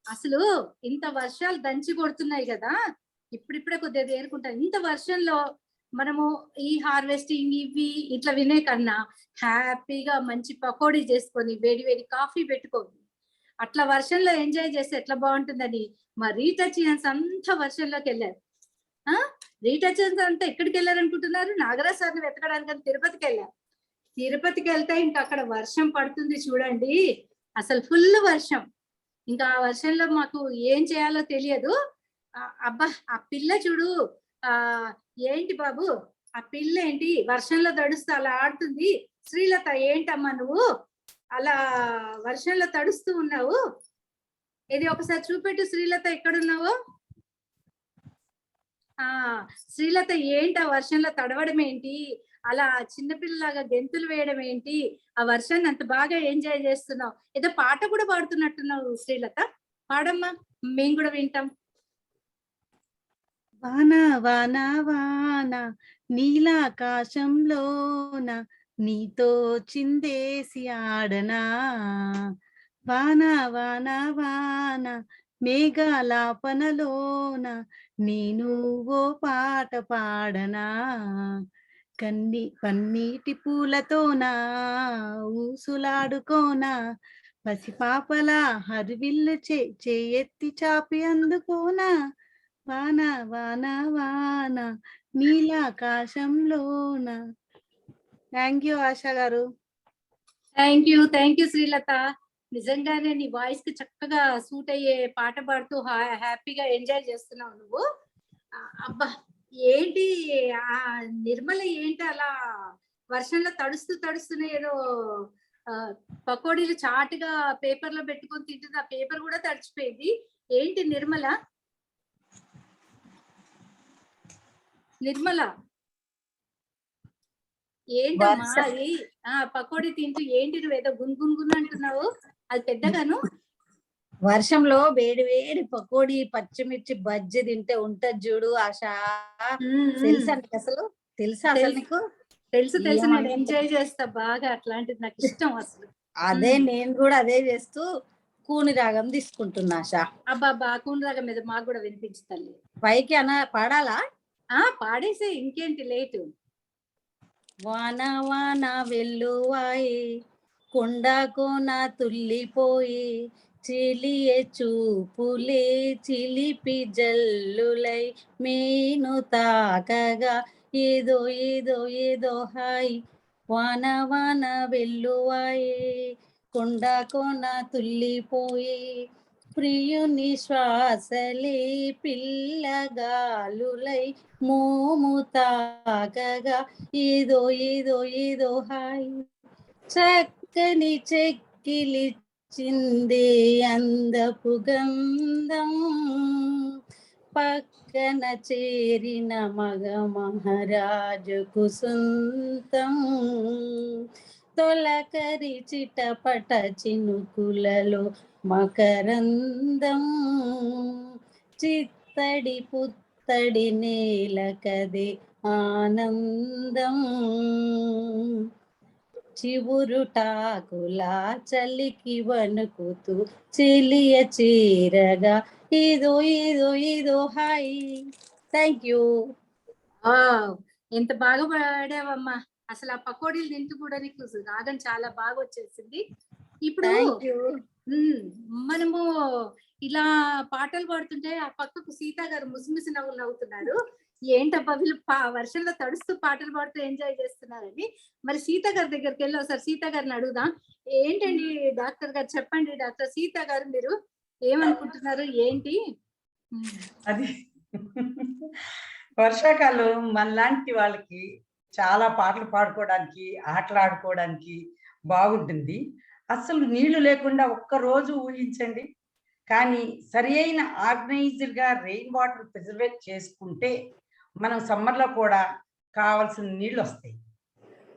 Speaker 13: అసలు ఇంత వర్షాలు దంచి కొడుతున్నాయి కదా, ఇప్పుడిప్పుడే కొద్దిగా తేరుకుంటాం. ఇంత వర్షంలో మనము ఈ హార్వెస్టింగ్ ఇవి ఇట్లా వినే కన్నా హ్యాపీగా మంచి పకోడీ చేసుకొని వేడి వేడి కాఫీ పెట్టుకోండి, అట్లా వర్షంలో ఎంజాయ్ చేస్తే ఎట్లా బాగుంటుందని మా రీటచ్ అంతా వర్షంలోకి వెళ్ళారు. రీటచ్ అంతా ఎక్కడికి వెళ్ళారు అనుకుంటున్నారు? నాగరాజ్ సార్ని వెతకడానికి తిరుపతికి వెళ్ళారు. తిరుపతికి వెళ్తే ఇంకా అక్కడ వర్షం పడుతుంది చూడండి, అసలు ఫుల్ వర్షం. ఇంకా ఆ వర్షంలో మాకు ఏం చేయాలో తెలియదు. అబ్బా ఆ పిల్ల చూడు, ఏంటి బాబు ఆ పిల్ల ఏంటి వర్షంలో తడుస్తూ అలా ఆడుతుంది. శ్రీలత ఏంటమ్మా నువ్వు అలా వర్షంలో తడుస్తూ ఉన్నావు? ఇది ఒకసారి చూపెట్టు శ్రీలత, ఎక్కడున్నావో. శ్రీలత ఏంటి ఆ వర్షంలో తడవడం ఏంటి, అలా చిన్నపిల్లలాగా గెంతులు వేయడం ఏంటి, ఆ వర్షాన్ని అంత బాగా ఎంజాయ్ చేస్తున్నావు, ఏదో పాట కూడా పాడుతున్నట్టున్నావు శ్రీలత, పాడమ్మా మేము కూడా వింటాం.
Speaker 2: వాన వాన వాన నీలాకాశంలోన నీతో చిందేసి ఆడనా, వాన వాన వాన మేఘాలాపనలోన నేను ఓ పాట పాడనా, పన్నీటి పూలతోనా ఊసులాడుకోనా, పసిపాపలా హరివిల్లు చేయెత్తి చాపి అందుకోనా, వాన వాన వాన నీలాకాశంలోన. థ్యాంక్ యూ ఆశా గారు.
Speaker 13: Thank you Srilatha. నిజంగానే నీ వాయిస్ కి చక్కగా సూట్ అయ్యే పాట పాడుతూ హ్యాపీగా ఎంజాయ్ చేస్తున్నావు నువ్వు. అబ్బా ఏంటి ఆ నిర్మల ఏంటి అలా వర్షంలో తడుస్తూనే ఏదో పకోడీలు చాటుగా పేపర్ లో పెట్టుకొని తింటుంది, ఆ పేపర్ కూడా తడిచిపోయింది. ఏంటి నిర్మల ఏంటమ్మా అది పకోడీ తింటూ ఏంటి నువ్వు ఏదో గున్గున్ అంటున్నావు, అది పెద్దగాను?
Speaker 14: వర్షంలో వేడి వేడి పకోడీ పచ్చిమిర్చి బజ్జి తింటే ఉంటది చూడు ఆశా, తెలుసా అసలు? తెలుసా అసలు నీకు?
Speaker 13: తెలుసు నేను ఎంజాయ్ చేస్తా బాగా, అట్లాంటిది నాకు ఇష్టం అసలు.
Speaker 14: అదే నేను కూడా అదే చేస్తూ కూని రాగం తీసుకుంటున్నా ఆశా.
Speaker 13: అబ్బా కూని రాగం మీద మాకు కూడా వినిపించుతాను.
Speaker 14: పైకి పాడాలా?
Speaker 13: పాడేసే, ఇంకేంటి లేటు.
Speaker 14: వాన వాన వెల్లువాయి కొండ కోన తుల్లిపోయి, చిలియే చూపులే చిలిపి జల్లులై మేను తాకగా ఏదో ఏదో ఏదో హాయి, వాన వాన వెల్లువాయి కొండ కోన తుల్లిపోయి, ప్రియుని శ్వాసలే పిల్లగాలులై మోము తాకగా ఏదో ఏదో ఏదో హాయి, చక్కని చెక్కిలి చిందే అందపు గంధం పక్కన చేరిన మగ మహారాజుకు సొంతం తొలకరి చిటపట చినుకులలో మకరందం చిత్తడి పుత్తడి నేలకదే ఆనందం చివురుటాకులా చలికి వణుకుతూ చెలియ చీరగా ఇదో ఇదో ఇదో హాయ్. Thank you.
Speaker 13: ఎంత బాగా పాడావమ్మా. అసలు ఆ పకోడీలు తింటూ కూడా నీకు రాగం చాలా బాగా వచ్చేసింది. ఇప్పుడు మనము ఇలా పాటలు పాడుతుంటే ఆ పక్కకు సీతా గారు ముసిముసి నవ్వులు నవ్వుతున్నారు. ఏంటబ్బా వీళ్ళు వర్షంలో తడుస్తూ పాటలు పాడుతూ ఎంజాయ్ చేస్తున్నారని. మరి సీతా గారి దగ్గరికి వెళ్ళి ఒకసారి సీతా గారిని అడుగుదాం. ఏంటండి డాక్టర్ గారు, చెప్పండి డాక్టర్ సీతా గారు, మీరు ఏమనుకుంటున్నారు ఏంటి?
Speaker 15: అది వర్షాకాలం మనలాంటి వాళ్ళకి చాలా పాటలు పాడుకోవడానికి, ఆటలాడుకోవడానికి బాగుంటుంది. అసలు నీళ్లు లేకుండా ఒక్క రోజు ఊహించండి. కానీ సరి అయిన ఆర్గనైజ్డ్గా రెయిన్ వాటర్ ప్రిజర్వేట్ చేసుకుంటే మనం సమ్మర్లో కూడా కావాల్సిన నీళ్ళు వస్తాయి.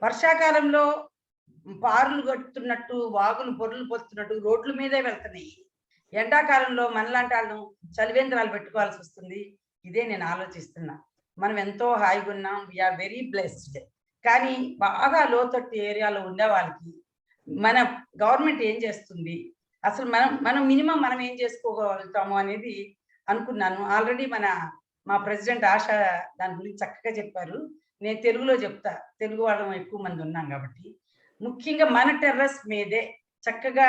Speaker 15: వర్షాకాలంలో పారులు కట్టుతున్నట్టు, వాగులు పొరులు పోతున్నట్టు రోడ్ల మీదే వెళ్తున్నాయి. ఎండాకాలంలో మనలాంటి వాళ్ళను చలివేంద్రాలు పెట్టుకోవాల్సి వస్తుంది. ఇదే నేను ఆలోచిస్తున్నా. మనం ఎంతో హాయిగా ఉన్నాం, వీఆర్ వెరీ బ్లెస్డ్. కానీ బాగా లోతట్టు ఏరియాలో ఉండే వాళ్ళకి మన గవర్నమెంట్ ఏం చేస్తుంది, అసలు మనం మినిమం మనం ఏం చేసుకోగలుగుతాము అనేది అనుకున్నాను. ఆల్రెడీ మా ప్రెసిడెంట్ ఆశ దాని గురించి చక్కగా చెప్పారు. నేను తెలుగులో చెప్తా, తెలుగు వాళ్ళం ఎక్కువ మంది ఉన్నాం కాబట్టి. ముఖ్యంగా మన టెర్రస్ మీదే చక్కగా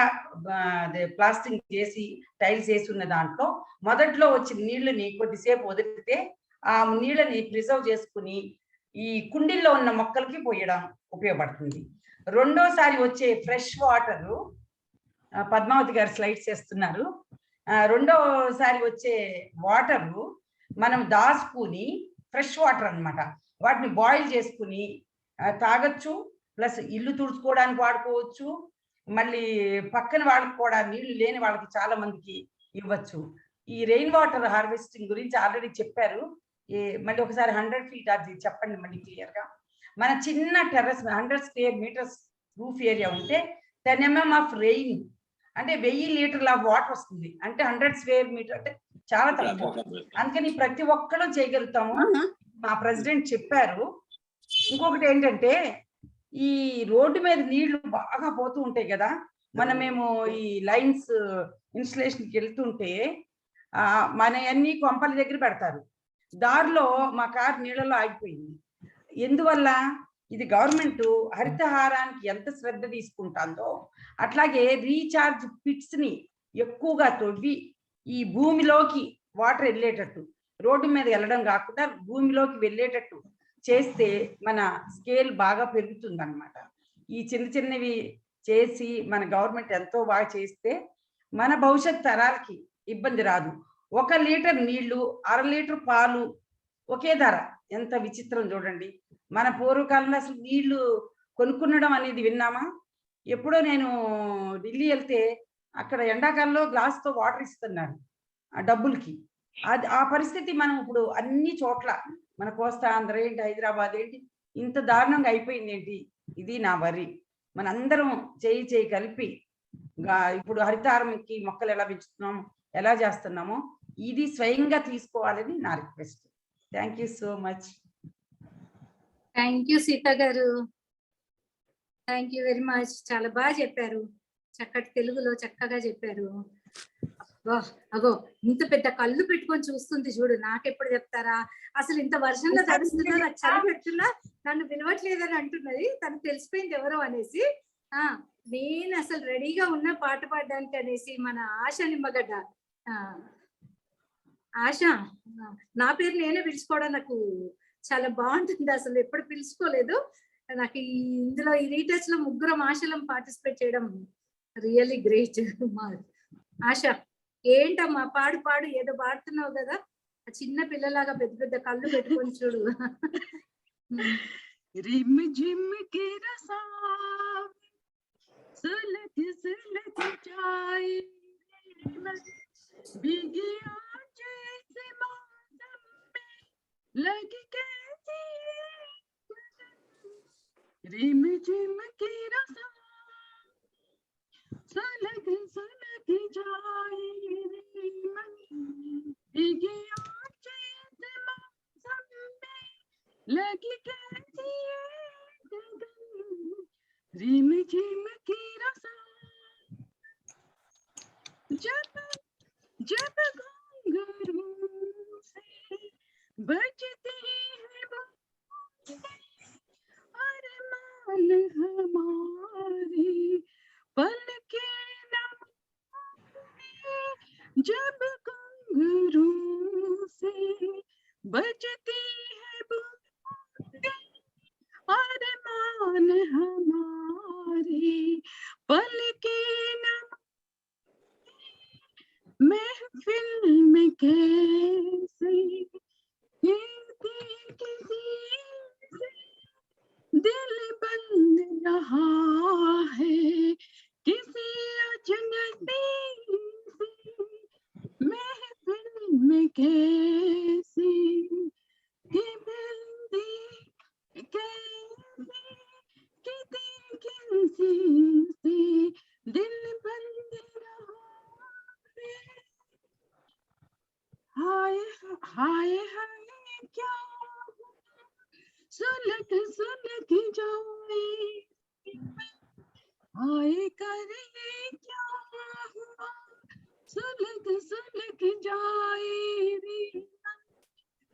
Speaker 15: ప్లాస్టింగ్ చేసి టైల్స్ వేసి ఉన్న దాంట్లో మొదట్లో వచ్చిన నీళ్ళని కొద్దిసేపు వదిలితే ఆ నీళ్ళని ప్రిజర్వ్ చేసుకుని ఈ కుండీల్లో ఉన్న మొక్కలకి పోయడం ఉపయోగపడుతుంది. రెండోసారి వచ్చే ఫ్రెష్ వాటరు, పద్మావతి గారు స్లైడ్స్ చేస్తున్నారు, రెండోసారి వచ్చే వాటరు మనం దాచుకుని ఫ్రెష్ వాటర్ అన్నమాట, వాటిని బాయిల్ చేసుకుని తాగొచ్చు. ప్లస్ ఇల్లు తుడుచుకోవడానికి వాడుకోవచ్చు. మళ్ళీ పక్కన వాళ్ళకి కూడా, నీళ్లు లేని వాళ్ళకి చాలా మందికి ఇవ్వచ్చు. ఈ రెయిన్ వాటర్ హార్వెస్టింగ్ గురించి ఆల్రెడీ చెప్పారు. మళ్ళీ ఒకసారి 100 feet అది చెప్పండి మళ్ళీ క్లియర్గా. మన చిన్న terrace 100 square meters roof area ఉంటే 10 mm ఆఫ్ రెయిన్ అంటే 1000 లీటర్ల వాటర్ వస్తుంది. అంటే 100 square meter అంటే చాలా తక్కువ. అందుకని ప్రతి ఒక్కరు చేయగలుగుతాము. మా ప్రెసిడెంట్ చెప్పారు. ఇంకొకటి ఏంటంటే, ఈ రోడ్డు మీద నీళ్లు బాగా పోతూ ఉంటాయి కదా, మేము ఈ లైన్స్ ఇన్స్టలేషన్కి వెళ్తుంటే మన అన్ని కొంపల దగ్గర పెడతారు. దారిలో మా కారు నీళ్ళలో ఆగిపోయింది. ఎందువల్ల? ఇది గవర్నమెంట్ హరితహారానికి ఎంత శ్రద్ధ తీసుకుంటుందో అట్లాగే రీఛార్జ్ పిట్స్ ని ఎక్కువగా తవ్వి ఈ భూమిలోకి వాటర్ వెళ్ళేటట్టు, రోడ్డు మీద వెళ్ళడం కాకుండా భూమిలోకి వెళ్ళేటట్టు చేస్తే మన స్కేల్ బాగా పెరుగుతుంది అన్నమాట. ఈ చిన్నవి చేసి మన గవర్నమెంట్ ఎంతో బాగా చేస్తే మన భవిష్యత్ తరాలకి ఇబ్బంది రాదు. 1 లీటర్ నీళ్లు, 1/2 లీటర్ పాలు ఒకే ధర. ఎంత విచిత్రం చూడండి. మన పూర్వకాలంలో అసలు నీళ్లు కొనుక్కునడం అనేది విన్నామా? ఎప్పుడో నేను ఢిల్లీ వెళ్తే అక్కడ ఎండాకాలంలో గ్లాస్తో వాటర్ ఇస్తున్నారు ఆ డబ్బులకి. ఆ పరిస్థితి మనం ఇప్పుడు అన్ని చోట్ల, మన కోస్తా ఆంధ్ర ఏంటి, హైదరాబాద్ ఏంటి, ఇంత దారుణంగా అయిపోయింది ఏంటి? ఇది నా వరి. మనందరం చేయి కలిపి ఇప్పుడు హరితహారంకి మొక్కలు ఎలా పెంచుతున్నాము, ఎలా చేస్తున్నామో ఇది స్వయంగా తీసుకోవాలని నా request. Thank you so much.
Speaker 13: Thank you Sita గారు, థ్యాంక్ యూ వెరీ మచ్. చాలా బాగా చెప్పారు, చక్కటి తెలుగులో చక్కగా చెప్పారు. అగో ఇంత పెద్ద కళ్ళు పెట్టుకొని చూస్తుంది చూడు, నాకెప్పుడు చెప్తారా? అసలు ఇంత వర్షంలో తడుస్తున్నా, నాకు చలి పెడుతున్నా, నన్ను పిలవట్లేదని అంటున్నది. తనకు తెలిసిపోయింది ఎవరో అనేసి. నేను అసలు రెడీగా ఉన్న పాట పాడడానికి అనేసి మన ఆశ నిమ్మగడ్డ. ఆశ, నా పేరు నేనే పిలుచుకోవడం నాకు చాలా బాగుంటుంది. అసలు ఎప్పుడు పిలుచుకోలేదు. నాకు ఇందులో ఈ రీటచ్ లో 3 ఆశలం పార్టిసిపేట్ చేయడం రియల్లీ గ్రేట్. ఆశ ఏంటమ్మా, పాడు ఏదో పాడుతున్నావు కదా, చిన్న పిల్లలాగా పెద్ద కళ్ళు పెట్టుకొని చూడు.
Speaker 16: रिम झिम के रसाव सुलग
Speaker 1: सुलग जाए मन, भीगी आंखें से मौसम में लगी कैसी रिम झिम की रसा, सुलग सुलग जाए मन, भीगी आंखें से मौसम में लगी कैसी रिम झिम की रसा। जब जब घुंघरू से बजती है बातें, अरमान हमारे पलके न मोड़े। जब घुंघरू से बजती है बातें, अरमान हमारे पलके न महफिल में कैसे गिनती किसी से दिल बंद रहा है किसी अजनबी से, महफिल में कैसे गिनती कैसे किसी किसी से दिल बंद रहा। हाय हाय हाय क्या सुलग सुलग जाए, हाय करे क्या हुआ सुलग सुलग जाए रे मन,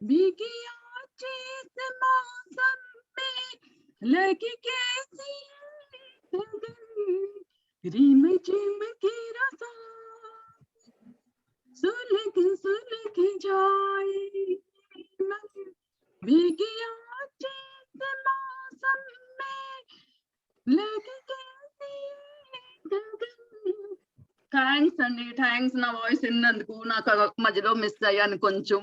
Speaker 1: भीगी आंखें से मौसम में लगी कैसी रिम झिम की रसा, सुलग सुलग जाए मन, भीगी आंखें से मौसम में लगी कैसी। థ్యాంక్స్ అండి, థ్యాంక్స్. నా వాయిస్ విన్నందుకు. నాకు మధ్యలో మిస్ అయ్యాను కొంచెం.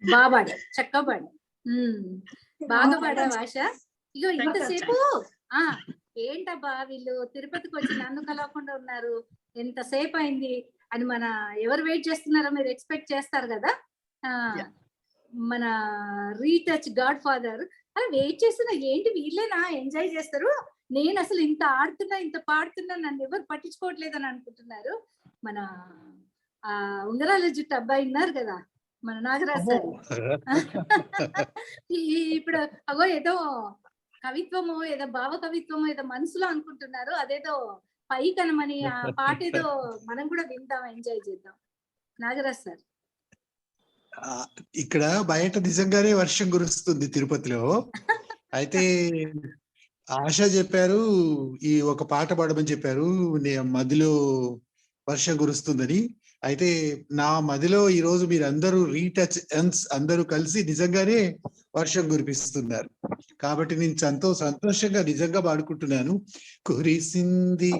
Speaker 13: బాగా పాడా, చక్కగా పాడా, బాగా పాడా భాష. ఇగో ఇంతసేపు ఏంటబ్బా వీళ్ళు తిరుపతికి వచ్చి నన్ను కలవకుండా ఉన్నారు, ఎంతసేపు అయింది అని మన ఎవరు వెయిట్ చేస్తున్నారో మీరు ఎక్స్పెక్ట్ చేస్తారు కదా. మన రీటచ్ గాడ్ ఫాదర్ అలా వెయిట్ చేస్తున్నా, ఏంటి వీళ్ళేనా ఎంజాయ్ చేస్తారు, నేను అసలు ఇంత ఆడుతున్నా ఇంత పాడుతున్నా నన్ను ఎవరు పట్టించుకోవట్లేదని అనుకుంటున్నారు. మన ఉంగరాల జుట్టు అబ్బాయి ఉన్నారు కదా మన నాగరాజ్ సార్, ఇప్పుడు అగో ఏదో కవిత్వమో ఏదో భావ కవిత్వమో ఏదో మనసులో అనుకుంటున్నారు, అదేదో పైకనమని ఆ పాట ఏదో మనం కూడా విందాం, ఎంజాయ్ చేద్దాం. నాగరాజ్ సార్,
Speaker 6: ఇక్కడ బయట నిజంగానే వర్షం కురుస్తుంది తిరుపతిలో. అయితే ఆశ చెప్పారు ఈ ఒక పాట పాడమని చెప్పారు, మదిలో వర్షం కురుస్తుందని. అయితే నా మదిలో ఈ రోజు మీరు అందరూ రీటచ్ ఎన్స్ అందరూ కలిసి నిజంగానే వర్షం కురిపిస్తున్నారు. కాబట్టి నేను సంతోషంగా నిజంగా పాడుకుంటున్నాను. కురిసింది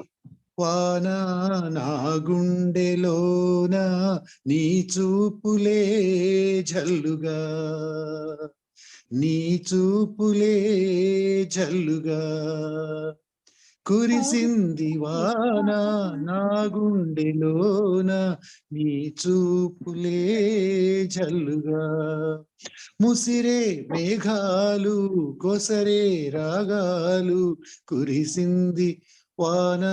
Speaker 6: వాన నా గుండెలోన నీ చూపులే జల్లుగా, నీ చూపులే జల్లుగా. కురిసింది వాన నా గుండెలోన నీ చూపులే జల్లుగా. ముసిరే మేఘాలు కొసరే రాగాలు, కురిసింది వాన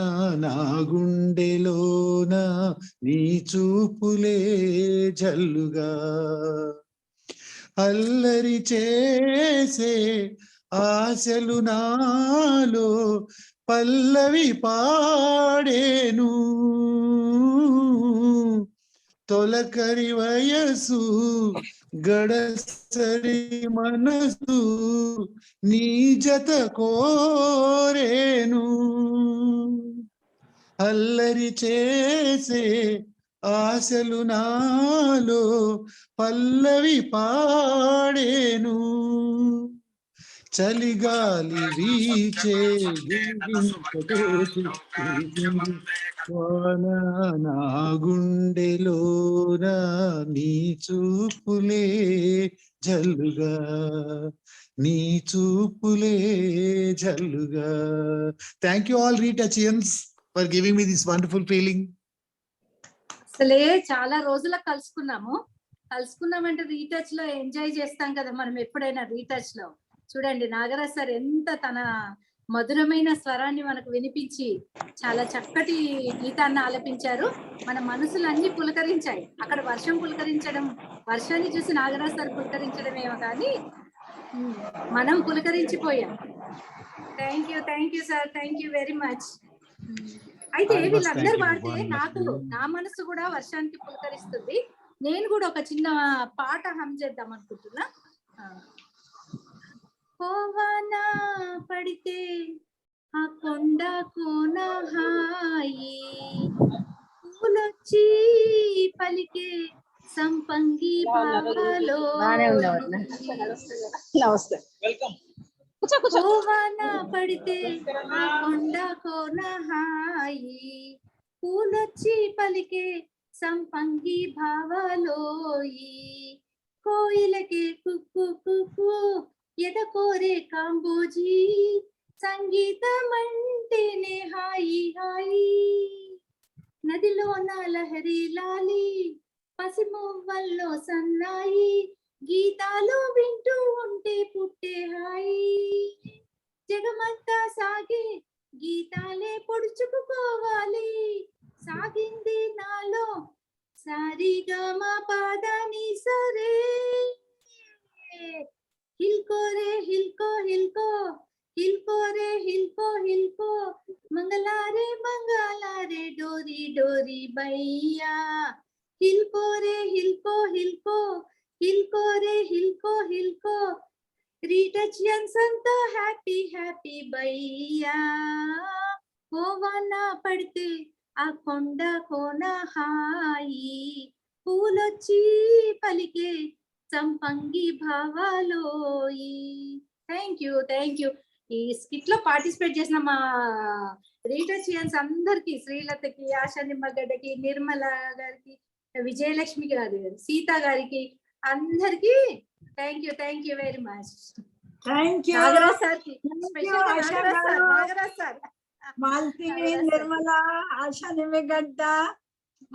Speaker 6: నా గుండెలోన నీ చూపులే జల్లుగా. అల్లరి చేసే ఆశలు నాలో పల్లవి పాడేను, తొలకరి వయసు గడసరి మనసు నీ జత కోరేను. అల్లరి చేసే ఆశలు నాలో పల్లవి పాడేను, చలిగాలి వీచే వాన నా గుండెలోన నీ చూపులే జల్లుగా, నీ చూపులే జల్లుగా. Thank you all retouchians. for giving me this wonderful feeling.
Speaker 13: అసలే చాలా రోజులకు కలుసుకున్నామంటే రీటచ్ లో ఎంజాయ్ చేస్తాం కదా మనం ఎప్పుడైనా రీటచ్ లో. చూడండి నాగరాజ్ సార్ ఎంత తన మధురమైన స్వరాన్ని మనకు వినిపించి చాలా చక్కటి గీతాన్ని ఆలపించారు. మన మనసులన్నీ పులకరించాయి. అక్కడ వర్షం పులకరించడం, వర్షాన్ని చూసి నాగరాజ్ సార్ పులకరించడమేమో కానీ మనం పులకరించిపోయాం. Thank you sir, thank you very much. అయితే వీళ్ళందరూ పాడితే నాకు నా మనసు కూడా వర్షానికి పులకరిస్తుంది. నేను కూడా ఒక చిన్న పాట హమ్ చేద్దాం అనుకుంటున్నా. కోవానా పడితే ఆ కొండ కోన హాయి, పూలొచ్చి పలికే సంపంగి భావాలో, కోవానా పడితే ఆ కొండ కోన హాయి, పూలొచ్చి పలికే సంపంగి భావాలోయి, కోయిలకే కుక్కు కుక్కు ఎదకోరే కాంబోజీ, సంగీతమంటేనే హాయి హాయి, నదిలో నా లహరి లాలి, పసిమువ్వల్లో సన్నాయి, గీతాలు వింటూ ఉంటే పుట్టే హాయి, జగమంతా సాగే గీతాలే పొడుచుకుపోవాలి, సాగింది నాలో సారిగమ పాదని సరే, హిల్కో రే హిల్కో హిల్కో, హిల్కో రే హిల్కో హిల్కో, మంగళారే మంగళారే డోరీ డోరీ బయ్యా, హిల్కో రే హిల్కో హిల్కో, హిల్కో రే హిల్కో హిల్కో, రీటచ్ అంతా హ్యాపీ హ్యాపీ బయ్యా, కోవానా పడితే ఆ కొండ కోన హాయి, పూలొచ్చి పలికే సంపంగి భావాలోయి. Thank you. ఈ స్కిట్ లో పార్టిసిపేట్ చేసిన మా రీటచియన్స్ అందరికి, శ్రీలతకి, ఆశా నిమ్మగడ్డకి, నిర్మల గారికి, విజయలక్ష్మి గారి, సీత గారికి అందరికి thank you very much. Nagaraj sir కి స్పెషల్ నాగరాజ్ సార్,
Speaker 1: मालती, निर्मला, आशा निवेगड्डा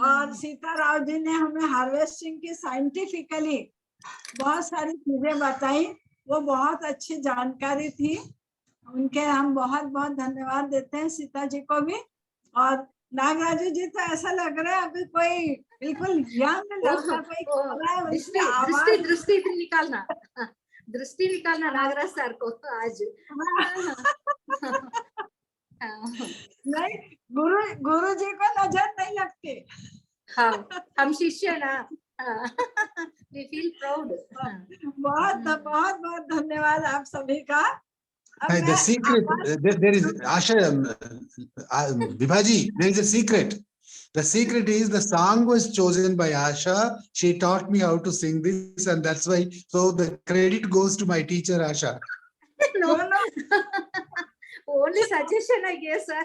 Speaker 1: और सीता राव जी ने हमें हार्वेस्टिंग की साइंटिफिकली बहुत सारी चीजें बताई. वो बहुत अच्छी जानकारी थी. उनके हम बहुत बहुत धन्यवाद देते हैं सीता जी को भी. और नागराजू जी तो ऐसा लग रहा है अभी कोई बिल्कुल यंग लड़का कोई कर रहा है. उसकी आवाज
Speaker 13: दृष्टि निकालना नागराज सर को आज.
Speaker 1: नहीं, गुरु जी को नजर नहीं लगती.
Speaker 13: हाँ, हम शिष्य ना. We feel proud.
Speaker 1: बहुत धन्यवाद आप सभी का.
Speaker 6: The secret, there is Asha, Vibhaji, there is a secret. The secret is the song was chosen by Asha. She taught me how to sing this, and that's why. So the credit goes to my teacher Asha.
Speaker 13: No. Only suggestion I guess, sir.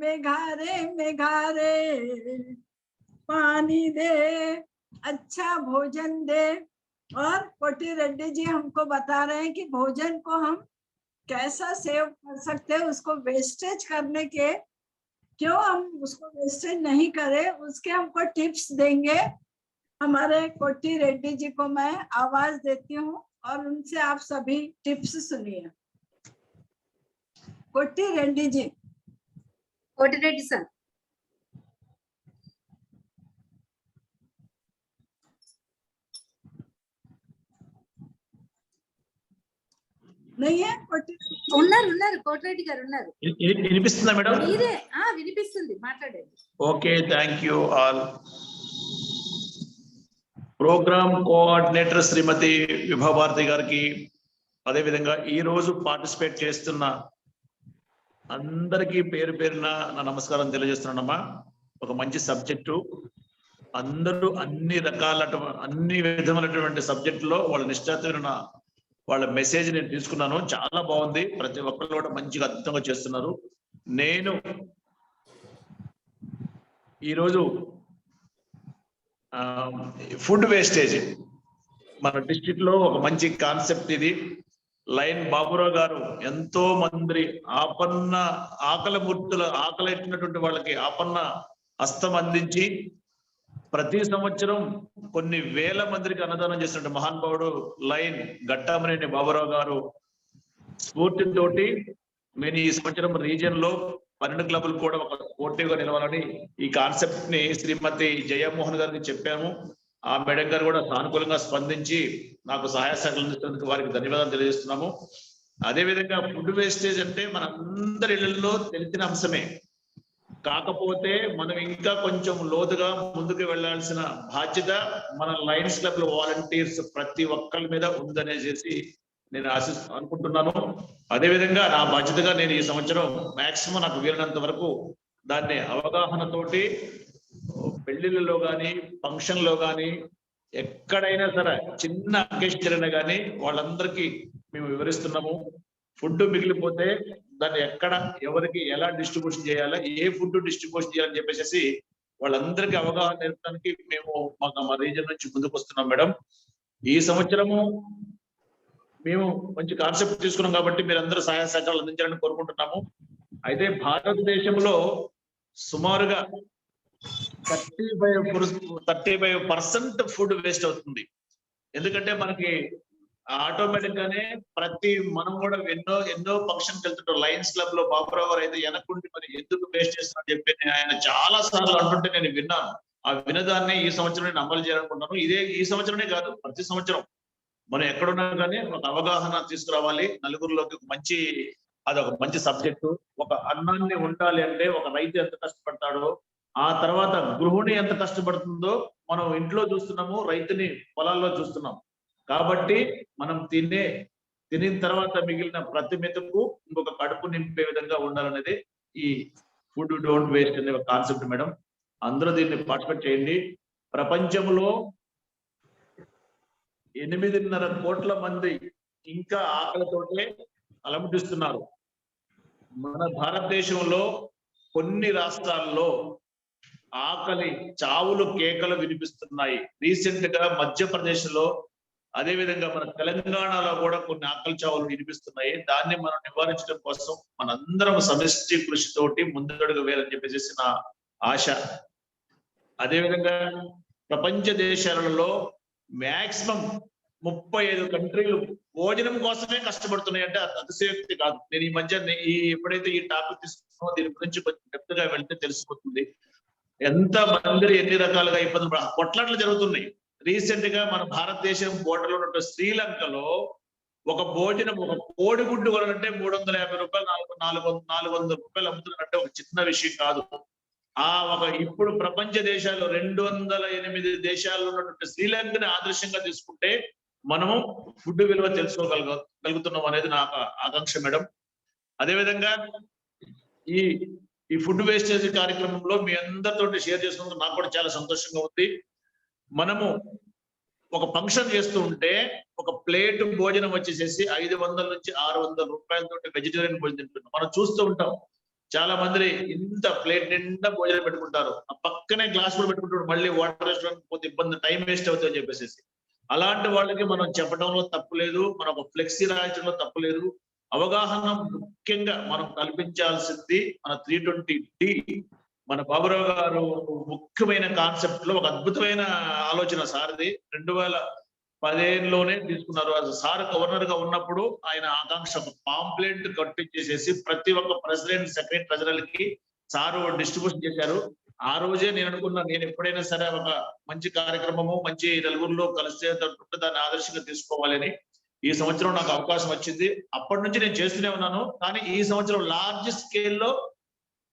Speaker 1: मेघारे पानी दे, अच्छा भोजन दे. और कोटी रेड्डी जी हमको बता रहे हैं कि भोजन को हम कैसा सेव कर सकते हैं, उसको वेस्टेज करने के, क्यों हम उसको वेस्टेज नहीं करें, उसके हमको टिप्स देंगे. हमारे कोटी रेड्डी जी को मैं आवाज देती हूँ और उनसे आप सभी टिप्स सुनिए. कोटी रेड्डी जी.
Speaker 13: कोटी रेड्डी सर.
Speaker 1: नहीं है कोटी?
Speaker 13: ఉన్నారు కోటిరెడ్డి గారు ఉన్నారు.
Speaker 16: వినిపిస్తుందా మేడం?
Speaker 13: మీరే వినిపిస్తుంది, మాట్లాడండి.
Speaker 16: Okay, thank you all. Programme coordinator Shrimati Vibhabharati గారికి, అదేవిధంగా ఈ రోజు పార్టిసిపేట్ చేస్తున్న అందరికీ పేరు పేరున నా నమస్కారం తెలియజేస్తున్నానమ్మా. ఒక మంచి సబ్జెక్టు, అందరూ అన్ని విధమైనటువంటి సబ్జెక్టులో వాళ్ళ నిష్ఠాతమైన వాళ్ళ మెసేజ్ నేను తీసుకున్నాను. చాలా బాగుంది. ప్రతి ఒక్కరు కూడా మంచిగా అద్భుతంగా చేస్తున్నారు. నేను ఈరోజు ఫుడ్ వేస్టేజ్ మన డిస్ట్రిక్ట్ లో ఒక మంచి కాన్సెప్ట్ ఇది. లైన్ బాబురావు గారు ఎంతో మంది ఆకలిచ్చినటువంటి వాళ్ళకి ఆపన్న హస్తం అందించి ప్రతి సంవత్సరం కొన్ని వేల మందికి అన్నదానం చేస్తున్న మహానుభావుడు లైన్ గట్టామనేని బాబురావు గారు స్ఫూర్తితోటి మేము ఈ సంవత్సరం రీజియన్ లో 12 క్లబ్లు కూడా ఒక పోటీగా నిలవాలని ఈ కాన్సెప్ట్ ని శ్రీమతి జయమోహన్ గారికి చెప్పాము. ఆ మేడం గారు కూడా సానుకూలంగా స్పందించి నాకు సహాయ సహకారాలు అందిస్తున్నందుకు వారికి ధన్యవాదాలు తెలియజేస్తున్నాము. అదేవిధంగా ఫుడ్ వేస్టేజ్ అంటే మన అందరి ఇళ్లలో తెలిసిన అంశమే, కాకపోతే మనం ఇంకా కొంచెం లోతుగా ముందుకు వెళ్లాల్సిన బాధ్యత మన లయన్స్ క్లబ్ లో వాలంటీర్స్ ప్రతి ఒక్కరి మీద ఉందనేసి నేను అనుకుంటున్నాను. అదేవిధంగా నా బాధ్యతగా నేను ఈ సంవత్సరం మాక్సిమం నాకు వీలైనంత వరకు దాన్ని అవగాహనతోటి పెళ్లిళ్ళలో కానీ ఫంక్షన్లో కానీ ఎక్కడైనా సరే చిన్న అకేషన్ జరిగినా కానీ వాళ్ళందరికీ మేము వివరిస్తున్నాము. ఫుడ్ మిగిలిపోతే దాన్ని ఎక్కడ ఎవరికి ఎలా డిస్ట్రిబ్యూషన్ చేయాలా, ఏ ఫుడ్ డిస్ట్రిబ్యూషన్ చేయాలని చెప్పేసి వాళ్ళందరికీ అవగాహన నేర్పడానికి మేము మా రీజన్ నుంచి ముందుకు వస్తున్నాం మేడం. ఈ సంవత్సరము మేము మంచి కాన్సెప్ట్ తీసుకున్నాం కాబట్టి మీరందరూ సహాయ సహకారాలు అందించాలని కోరుకుంటున్నాము. అయితే భారతదేశంలో సుమారుగా 35% ఫుడ్ వేస్ట్ అవుతుంది. ఎందుకంటే మనకి ఆటోమేటిక్ గానే మనం కూడా ఎన్నో ఫంక్షన్కి వెళ్తుంటాం. లయన్స్ క్లబ్ లో బాబురావు గారు అయితే వెనక్కుండి మరి ఎందుకు వేస్ట్ చేస్తున్నా చెప్పి ఆయన చాలా సార్లు అంటుంటే నేను విన్నాను. ఆ వినదాన్ని ఈ సంవత్సరం నేను అమలు చేయాలనుకుంటున్నాను. ఈ సంవత్సరమే కాదు, ప్రతి సంవత్సరం మనం ఎక్కడున్నా కానీ ఒక అవగాహన తీసుకురావాలి నలుగురిలోకి. అదొక మంచి సబ్జెక్టు. ఒక అన్నాన్ని ఉండాలి అంటే ఒక రైతు ఎంత కష్టపడతాడో, ఆ తర్వాత గృహిణి ఎంత కష్టపడుతుందో మనం ఇంట్లో చూస్తున్నాము, రైతుని పొలాల్లో చూస్తున్నాం. కాబట్టి మనం తినిన తర్వాత మిగిలిన ప్రతి మెతుకు ఇంకొక కడుపు నింపే విధంగా ఉండాలనేది ఈ ఫుడ్ డోంట్ వేస్ట్ అనే ఒక కాన్సెప్ట్ మేడం. అందరూ దీన్ని పార్టిసిపేట్ చేయండి. ప్రపంచంలో 8.5 కోట్ల మంది ఇంకా ఆకలితోటే అలమటిస్తున్నారు. మన భారతదేశంలో కొన్ని రాష్ట్రాల్లో ఆకలి చావులు కేకలు వినిపిస్తున్నాయి. రీసెంట్ గా మధ్యప్రదేశ్ లో, అదే విధంగా మన తెలంగాణలో కూడా కొన్ని ఆకలి చావులు వినిపిస్తున్నాయి. దాన్ని మనం నివారించడం కోసం మనందరం సమిష్టి కృషితోటి ముందడుగు వేయాలని చెప్పేసి నా ఆశ. అదేవిధంగా ప్రపంచ దేశాలలో మాక్సిమం 35 కంట్రీలు భోజనం కోసమే కష్టపడుతున్నాయి అంటే అతిశయోక్తి కాదు. నేను ఈ మధ్య ఎప్పుడైతే ఈ టాపిక్ తీసుకున్నామో దీని గురించి కొంచెం డెప్త్ గా వెళ్తే తెలిసిపోతుంది ఎంత మంది ఎన్ని రకాలుగా ఇబ్బందులు కొట్లాట్లు జరుగుతున్నాయి. రీసెంట్ గా మన భారతదేశం బోర్డర్లో ఉన్న శ్రీలంకలో ఒక భోజనం, ఒక కోడిగుడ్డు కొనాలంటే 350 రూపాయలు, 400 రూపాయలు అమ్ముతున్నారంటే ఒక చిన్న విషయం కాదు. ఇప్పుడు ప్రపంచ దేశాల్లో 208 దేశాల్లో ఉన్నటువంటి శ్రీలంకని ఆదర్శంగా తీసుకుంటే మనము ఫుడ్ విలువ తెలుసుకోగలుగుతున్నాం అనేది నా ఆకాంక్ష మేడం. అదేవిధంగా ఈ ఫుడ్ వేస్టేజ్ కార్యక్రమంలో మీ అందరితో షేర్ చేసుకున్నందుకు నాకు కూడా చాలా సంతోషంగా ఉంది. మనము ఒక ఫంక్షన్ చేస్తూ ఉంటే ఒక ప్లేట్ భోజనం వచ్చేసేసి 500 నుంచి 600 రూపాయలతో వెజిటేరియన్ భోజనం తింటున్నాం. మనం చూస్తూ ఉంటాం చాలా మంది ఇంత ప్లేట్ నిండా భోజనం పెట్టుకుంటారు, ఆ పక్కనే గ్లాస్ కూడా పెట్టుకుంటారు, మళ్ళీ వాటర్ రెస్టారెంట్ పోతే ఇబ్బంది, టైం వేస్ట్ అవుతుంది అని చెప్పేసి. అలాంటి వాళ్ళకి మనం చెప్పడంలో తప్పు లేదు, మన ఒక ఫ్లెక్సీ రాయించడంలో తప్పు లేదు. అవగాహన ముఖ్యంగా మనం కల్పించాల్సింది మన 320D. మన బాబురావు గారు ముఖ్యమైన కాన్సెప్ట్ లో ఒక అద్భుతమైన ఆలోచన సార్ది 2015లోనే తీసుకున్నారు. సార్ గవర్నర్ గా ఉన్నప్పుడు ఆయన ఆకాంక్ష పాంప్లెట్ కట్టించేసేసి ప్రతి ఒక్క ప్రెసిడెంట్, సెక్రటరీ, ట్రెజరర్కి సారు డిస్ట్రిబ్యూషన్ చేశారు. ఆ రోజే నేను అనుకున్నా, నేను ఎప్పుడైనా సరే ఒక మంచి కార్యక్రమము, మంచి నలుగురిలో కలిస్తే దాన్ని ఆదర్శంగా తీసుకోవాలని. ఈ సంవత్సరం నాకు అవకాశం వచ్చింది. అప్పటి నుంచి నేను చేస్తూనే ఉన్నాను. కానీ ఈ సంవత్సరం లార్జ్ స్కేల్లో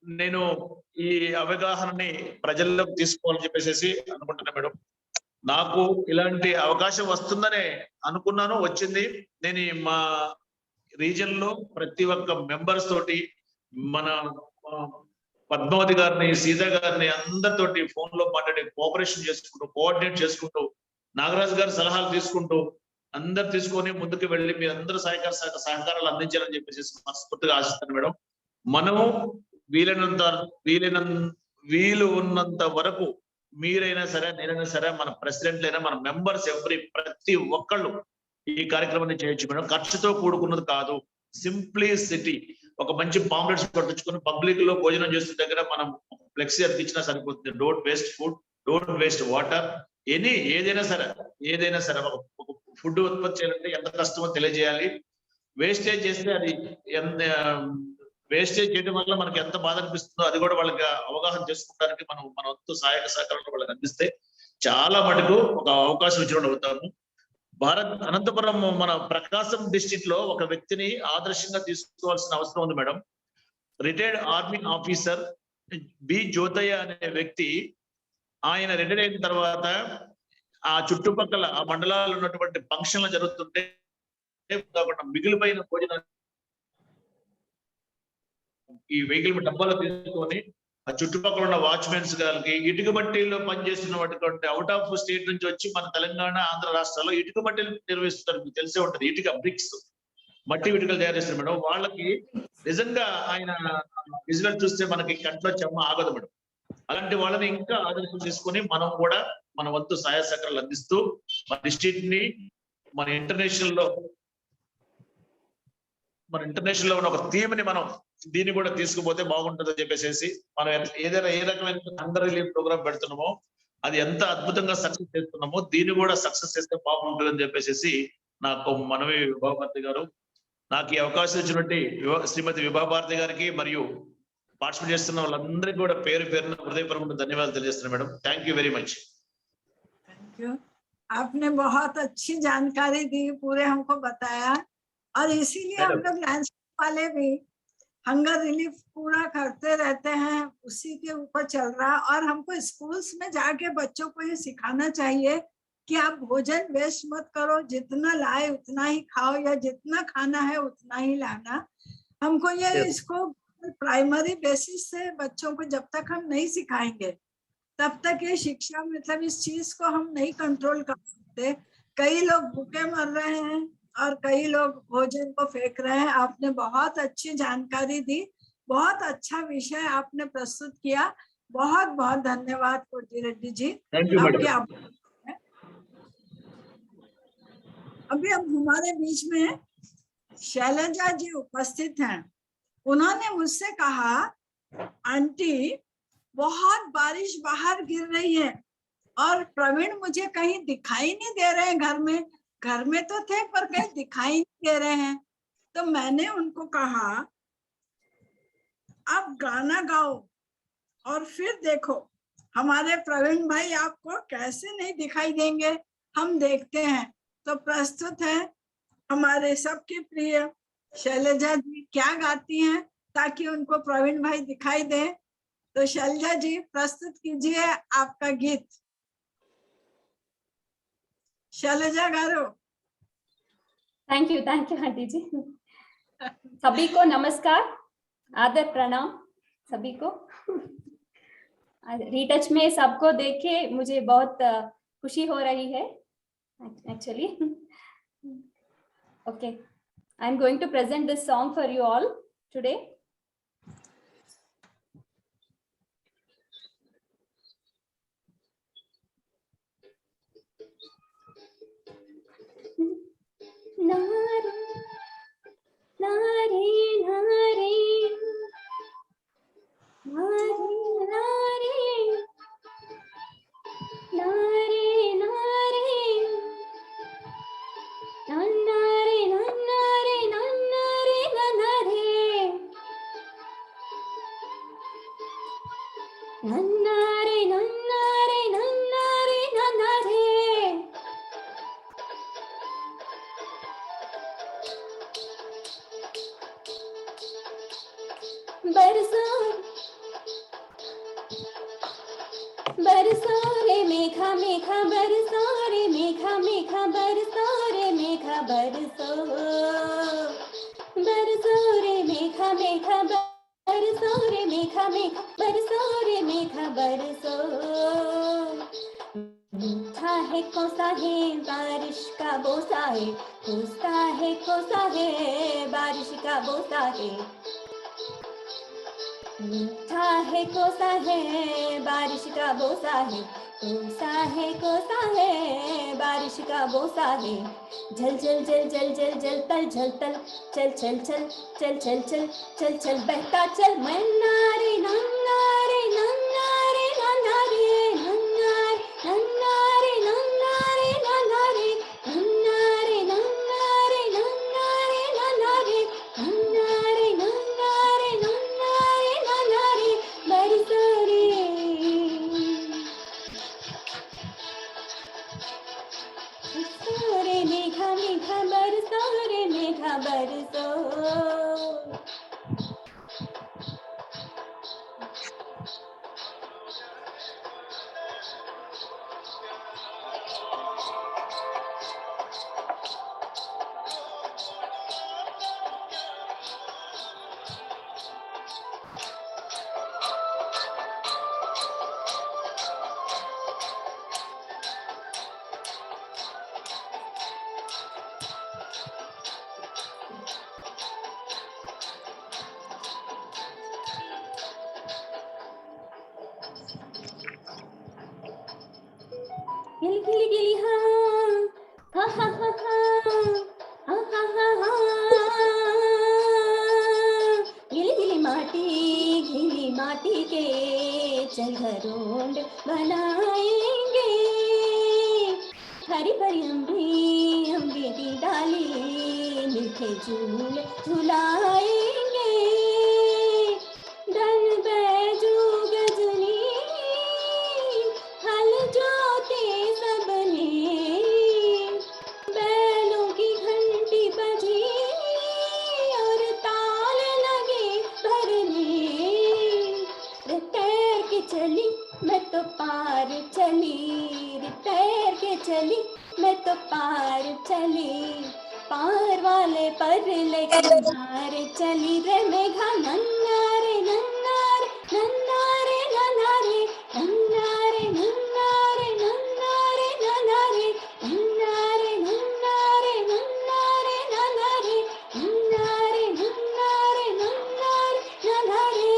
Speaker 16: నేను ఈ అవగాహనని ప్రజల్లోకి తీసుకోవాలని చెప్పేసి అనుకుంటున్నా మేడం. నాకు ఇలాంటి అవకాశం వస్తుందనే అనుకున్నాను, వచ్చింది. నేను మా రీజన్ లో ప్రతి ఒక్క మెంబర్స్ తోటి, మన పద్మావతి గారిని, సీత గారిని అందరితోటి ఫోన్ లో మాట్లాడి కోఆపరేషన్ చేసుకుంటూ, కోఆర్డినేట్ చేసుకుంటూ, నాగరాజు గారి సలహాలు తీసుకుంటూ అందరు తీసుకొని ముందుకు వెళ్ళి మీ అందరూ సహకారాలు అందించాలని చెప్పేసి మనస్ఫూర్తిగా ఆశిస్తాను మేడం. మనము వీలు ఉన్నంత వరకు మీరైనా సరే, నేనైనా సరే, మన ప్రెసిడెంట్లైనా, మన మెంబర్స్ ప్రతి ఒక్కళ్ళు ఈ కార్యక్రమాన్ని చేయొచ్చు మేడం. ఖర్చుతో కూడుకున్నది కాదు, సింప్లిసిటీ. ఒక మంచి పాంప్లెట్స్ పట్టించుకొని పబ్లిక్ లో భోజనం చేస్తున్న దగ్గర మనం ఫ్లెక్సీ అతికించినా సరిపోతుంది. Don't waste food, don't waste water, ఏదైనా సరే ఒక ఫుడ్ ఉత్పత్తి చేయాలంటే ఎంత కష్టమో తెలియజేయాలి. వేస్టేజ్ చేస్తే అది వేస్టేజ్ చేయడం వల్ల మనకి ఎంత బాధ అనిపిస్తుందో అది కూడా వాళ్ళకి అవగాహన చేసుకుంటానికి మన వంతు సహాయక సహకారాలు వాళ్ళకి అందిస్తే చాలా మటుకు ఒక అవకాశం ఇచ్చిన అవుతాము. అనంతపురం మన ప్రకాశం డిస్ట్రిక్ట్ లో ఒక వ్యక్తిని ఆదర్శంగా తీసుకోవాల్సిన అవసరం ఉంది madam. Retired army officer B Jyothaiah అనే వ్యక్తి, ఆయన రిటైర్ అయిన తర్వాత ఆ చుట్టుపక్కల ఆ మండలాల్లో ఉన్నటువంటి ఫంక్షన్లు జరుగుతుంటే మిగిలిపోయిన భోజనం ఈ వెహికల్ డబ్బాలో తీసుకొని ఆ చుట్టుపక్కల ఉన్న వాచ్మెన్స్ గారికి, ఇటుక బట్టీల్లో పనిచేస్తున్నటువంటి అవుట్ ఆఫ్ స్టేట్ నుంచి వచ్చి మన తెలంగాణ ఆంధ్ర రాష్ట్రాల్లో ఇటుక బట్టీలు నిర్వహిస్తారు. మీకు తెలిసే ఉంటది, ఇటుక బ్రిక్స్, మట్టి ఇటుకలు తయారు చేస్తారు మేడం. వాళ్ళకి నిజంగా ఆయన విజువల్ చూస్తే మనకి కంట్లో చెమ్మ ఆగదు మేడం. అలాంటి వాళ్ళని ఇంకా ఆదర్శం తీసుకొని మనం కూడా మన వంతు సహాయ సహకారాలు అందిస్తూ మన డిస్ట్రిక్ట్ ని మన ఇంటర్నేషనల్ లో ఉన్న ఒక థీమ్ ని మనం దీన్ని కూడా తీసుకుపోతే బాగుంటుందని చెప్పేసి మనం ఏదైనా ఏ రకమైన హంగర్ రిలీఫ్ ప్రోగ్రామ్ పెడుతున్నామో అది ఎంత అద్భుతంగా సక్సెస్ చేస్తున్నామో దీన్ని కూడా సక్సెస్ చేస్తే బాగుంటుందని చెప్పేసి నాకు మనవి విభాభారతి గారు, నాకు ఈ అవకాశం ఇచ్చినటువంటి శ్రీమతి విభాభారతి గారికి మరియు పార్టిసిపేట్ చేస్తున్న వాళ్ళందరికీ కూడా పేరు పేరున హృదయపూర్వక ధన్యవాదాలు తెలియజేస్తున్నాను madam. Thank you very much.
Speaker 1: Thank you, आपने बहुत अच्छी जानकारी दी, पूरे हमको बताया, और इसीलिए हम लोग लैंडस्केप वाले भी हंगर रिलीफ पूरा करते रहते हैं, उसी के ऊपर चल रहा। और हमको स्कूल्स में जाके बच्चों को ये सिखाना चाहिए कि आप भोजन वेस्ट मत करो, जितना लाए उतना ही खाओ, या जितना खाना है उतना ही लाना। हमको ये इसको प्राइमरी बेसिस से बच्चों को जब तक हम नहीं सिखाएंगे तब तक ये शिक्षा मतलब इस चीज को हम नहीं कंट्रोल कर सकते। कई लोग भूखे मर रहे हैं और कई लोग भोजन को फेंक रहे हैं। आपने बहुत अच्छी जानकारी दी, बहुत अच्छा विषय आपने प्रस्तुत किया, बहुत बहुत धन्यवाद कोटी रेड्डी जी। अभी अब हमारे बीच में शैलजा जी उपस्थित हैं। उन्होंने मुझसे कहा, आंटी बहुत बारिश बाहर गिर रही है और प्रवीण मुझे कहीं दिखाई नहीं दे रहे हैं घर में तो थे पर कहीं दिखाई नहीं दे रहे हैं। तो मैंने उनको कहा, आप गाना गाओ और फिर देखो हमारे प्रवीण भाई आपको कैसे नहीं दिखाई देंगे, हम देखते हैं। तो प्रस्तुत है हमारे सबके प्रिय शैलजा जी क्या गाती हैं ताकि उनको प्रवीण भाई दिखाई दे। तो शैलजा जी प्रस्तुत कीजिए आपका गीत। शैलजा गारो।
Speaker 17: थैंक यू आंटी जी। सभी को नमस्कार, आदर प्रणाम सभी को। रीटच में सबको देख के मुझे बहुत खुशी हो रही है actually. Okay, I am going to present this song for you all today. नारे नारे नारे नारे नारे नारे नारे नन्नारे नन्नारे नन्नारे नन्नारे नन्नारे नन्नारे नन्नारे नन्नारे बरसो रे मेघा मेघा बरसो रे मेघा मेघा बरसो रे मेघा बरसो बरसो रे मेघा मेघा बरसो रे मेघा मेघा बरसो रे मेघा बरसो। मीठा है कोसा है बारिश का बोसा है, कोसा है कोसा है बारिश का बोसा है। मीठा है कोसा है बारिश का बोसा है, कोसा है बारिश का बोसा है। जल जल जल जल जल जल तल चल चल चल चल चल चल चल चल चल बहता चल नन्ना रे नन्ना रे नन्ना रे नन्ना रे नन्ना रे नन्ना रे नन्ना रे नन्ना रे नन्ना रे नन्ना रे नन्ना रे नन्ना रे नन्ना रे नन्ना रे नन्ना रे बरसो रे रे मेघा मेघा बरसो रे मेघा बरसो। गिली गिली गिली हाँ हा हा हा हा हा हा हा गिली गिली माटी के चल घरोंड बनाएंगे। हरी भरी अम्बी की डाली मीठे झूल झुलाएंगे। धन बैजू गजनी हल जोते सबने बैलों की घंटी बजी और ताल लगे भरने। रे तैर के चली मैं तो पार चली रे तैर के चली मैं तो पार चली। पार वाले पर लेके मार चली रे मेघा नन्ना रे नन्ना रे नन्ना रे नन्ना रे नन्ना रे नन्ना रे नन्ना रे नन्ना रे नन्ना रे नन्ना रे नन्ना रे नन्ना रे नन्ना रे नन्ना रे नन्ना रे नन्ना रे।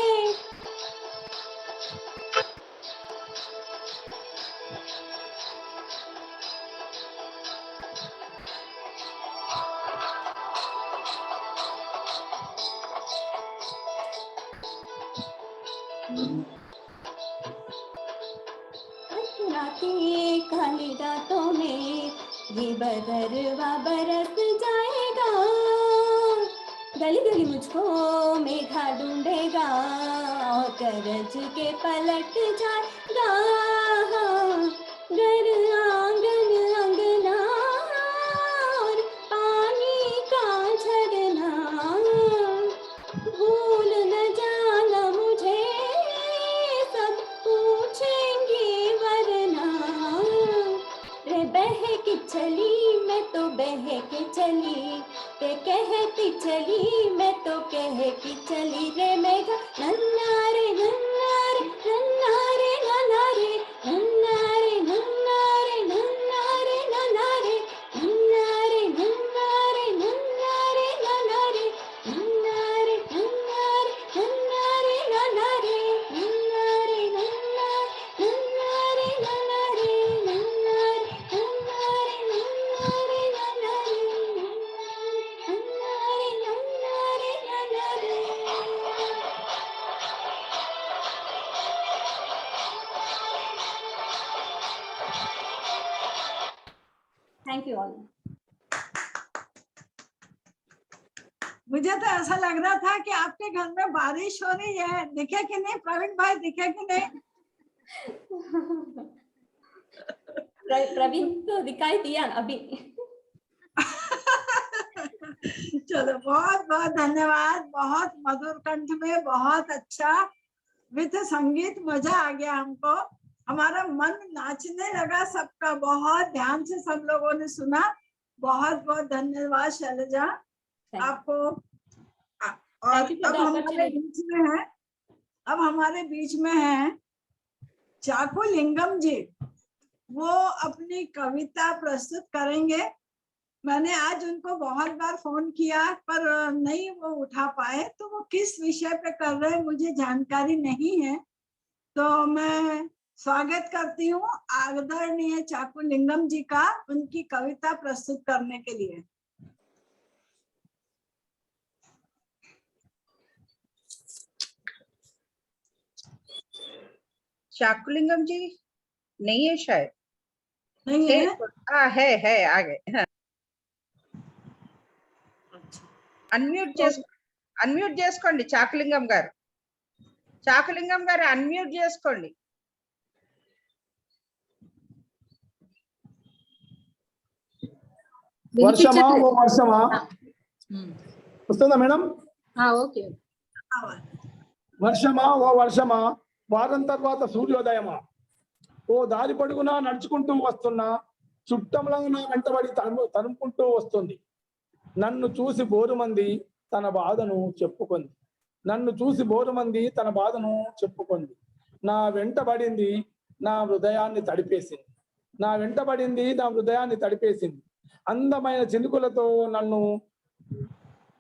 Speaker 17: काली रातों में ये बदरवा बरस जाएगा। गली गली मुझको मेघा ढूंढेगा और गरज के पलट जाएगा। घर आंगन अंगना और पानी का झरना भूल न जाना मुझे सब पूछेंगे वरना। रे बह के चली मैं तो बह के चली ते कहती चली मैं तो कह के चली रे मेघा नन्ना रे नन्ना रे नन्ना रे नन्ना रे नन्ना रे नन्ना रे नन्ना रे नन्ना रे नन्ना रे नन्ना रे नन्ना रे नन्ना रे नन्ना रे नन्ना रे नन्ना रे नन्ना रे नन्ना रे नन्ना नन्ना रे नन्ना रे नन्ना रे नन्ना रे नन्ना रे नन्ना रे नन्ना रे। Thank you all.
Speaker 1: मुझे तो ऐसा लग रहा था कि आपके घर में बारिश हो रही है। दिखे कि नहीं प्रवीण भाई, दिखे कि नहीं?
Speaker 17: प्रवीण तो दिखाई दिया अभी।
Speaker 1: चलो बहुत बहुत धन्यवाद। बहुत मधुर कंठ में बहुत अच्छा विथ संगीत, मजा आ गया हमको। हमारा मन नाचने लगा सबका। बहुत ध्यान से सब लोगों ने सुना। बहुत बहुत धन्यवाद शैलजा आपको। और अब हमारे बीच में है, अब हमारे बीच में है चाकू लिंगम जी। वो अपनी कविता प्रस्तुत करेंगे। मैंने आज उनको बहुत बार फोन किया पर नहीं वो उठा पाए, तो वो किस विषय पे कर रहे हैं मुझे जानकारी नहीं है। तो मैं स्वागत करती हूँ आदरणीय चाकुलिंगम जी का उनकी कविता प्रस्तुत करने के लिए।
Speaker 18: चाकुलिंगम जी नहीं है शायद,
Speaker 1: नहीं है?
Speaker 18: है आगे। हाँ। అన్మ్యూట్ చేసుకోండి చాకులింగం గారు, అన్మ్యూట్ చేసుకోండి.
Speaker 19: వర్షమా ఓ వర్షమా వస్తుందా మేడం?
Speaker 13: ఓకే.
Speaker 19: వర్షమా ఓ వర్షమా, వారం తర్వాత సూర్యోదయమా, ఓ దారి పొడుగునా నడుచుకుంటూ వస్తున్నా, చుట్టంలో నా వెంటబడి తరుముకుంటూ వస్తుంది. నన్ను చూసి బోరుమంది తన బాధను చెప్పుకుంది, నన్ను చూసి బోరుమంది తన బాధను చెప్పుకుంది. నా వెంటబడింది నా హృదయాన్ని తడిపేసింది, నా వెంటబడింది నా హృదయాన్ని తడిపేసింది. అందమైన చినుకులతో నన్ను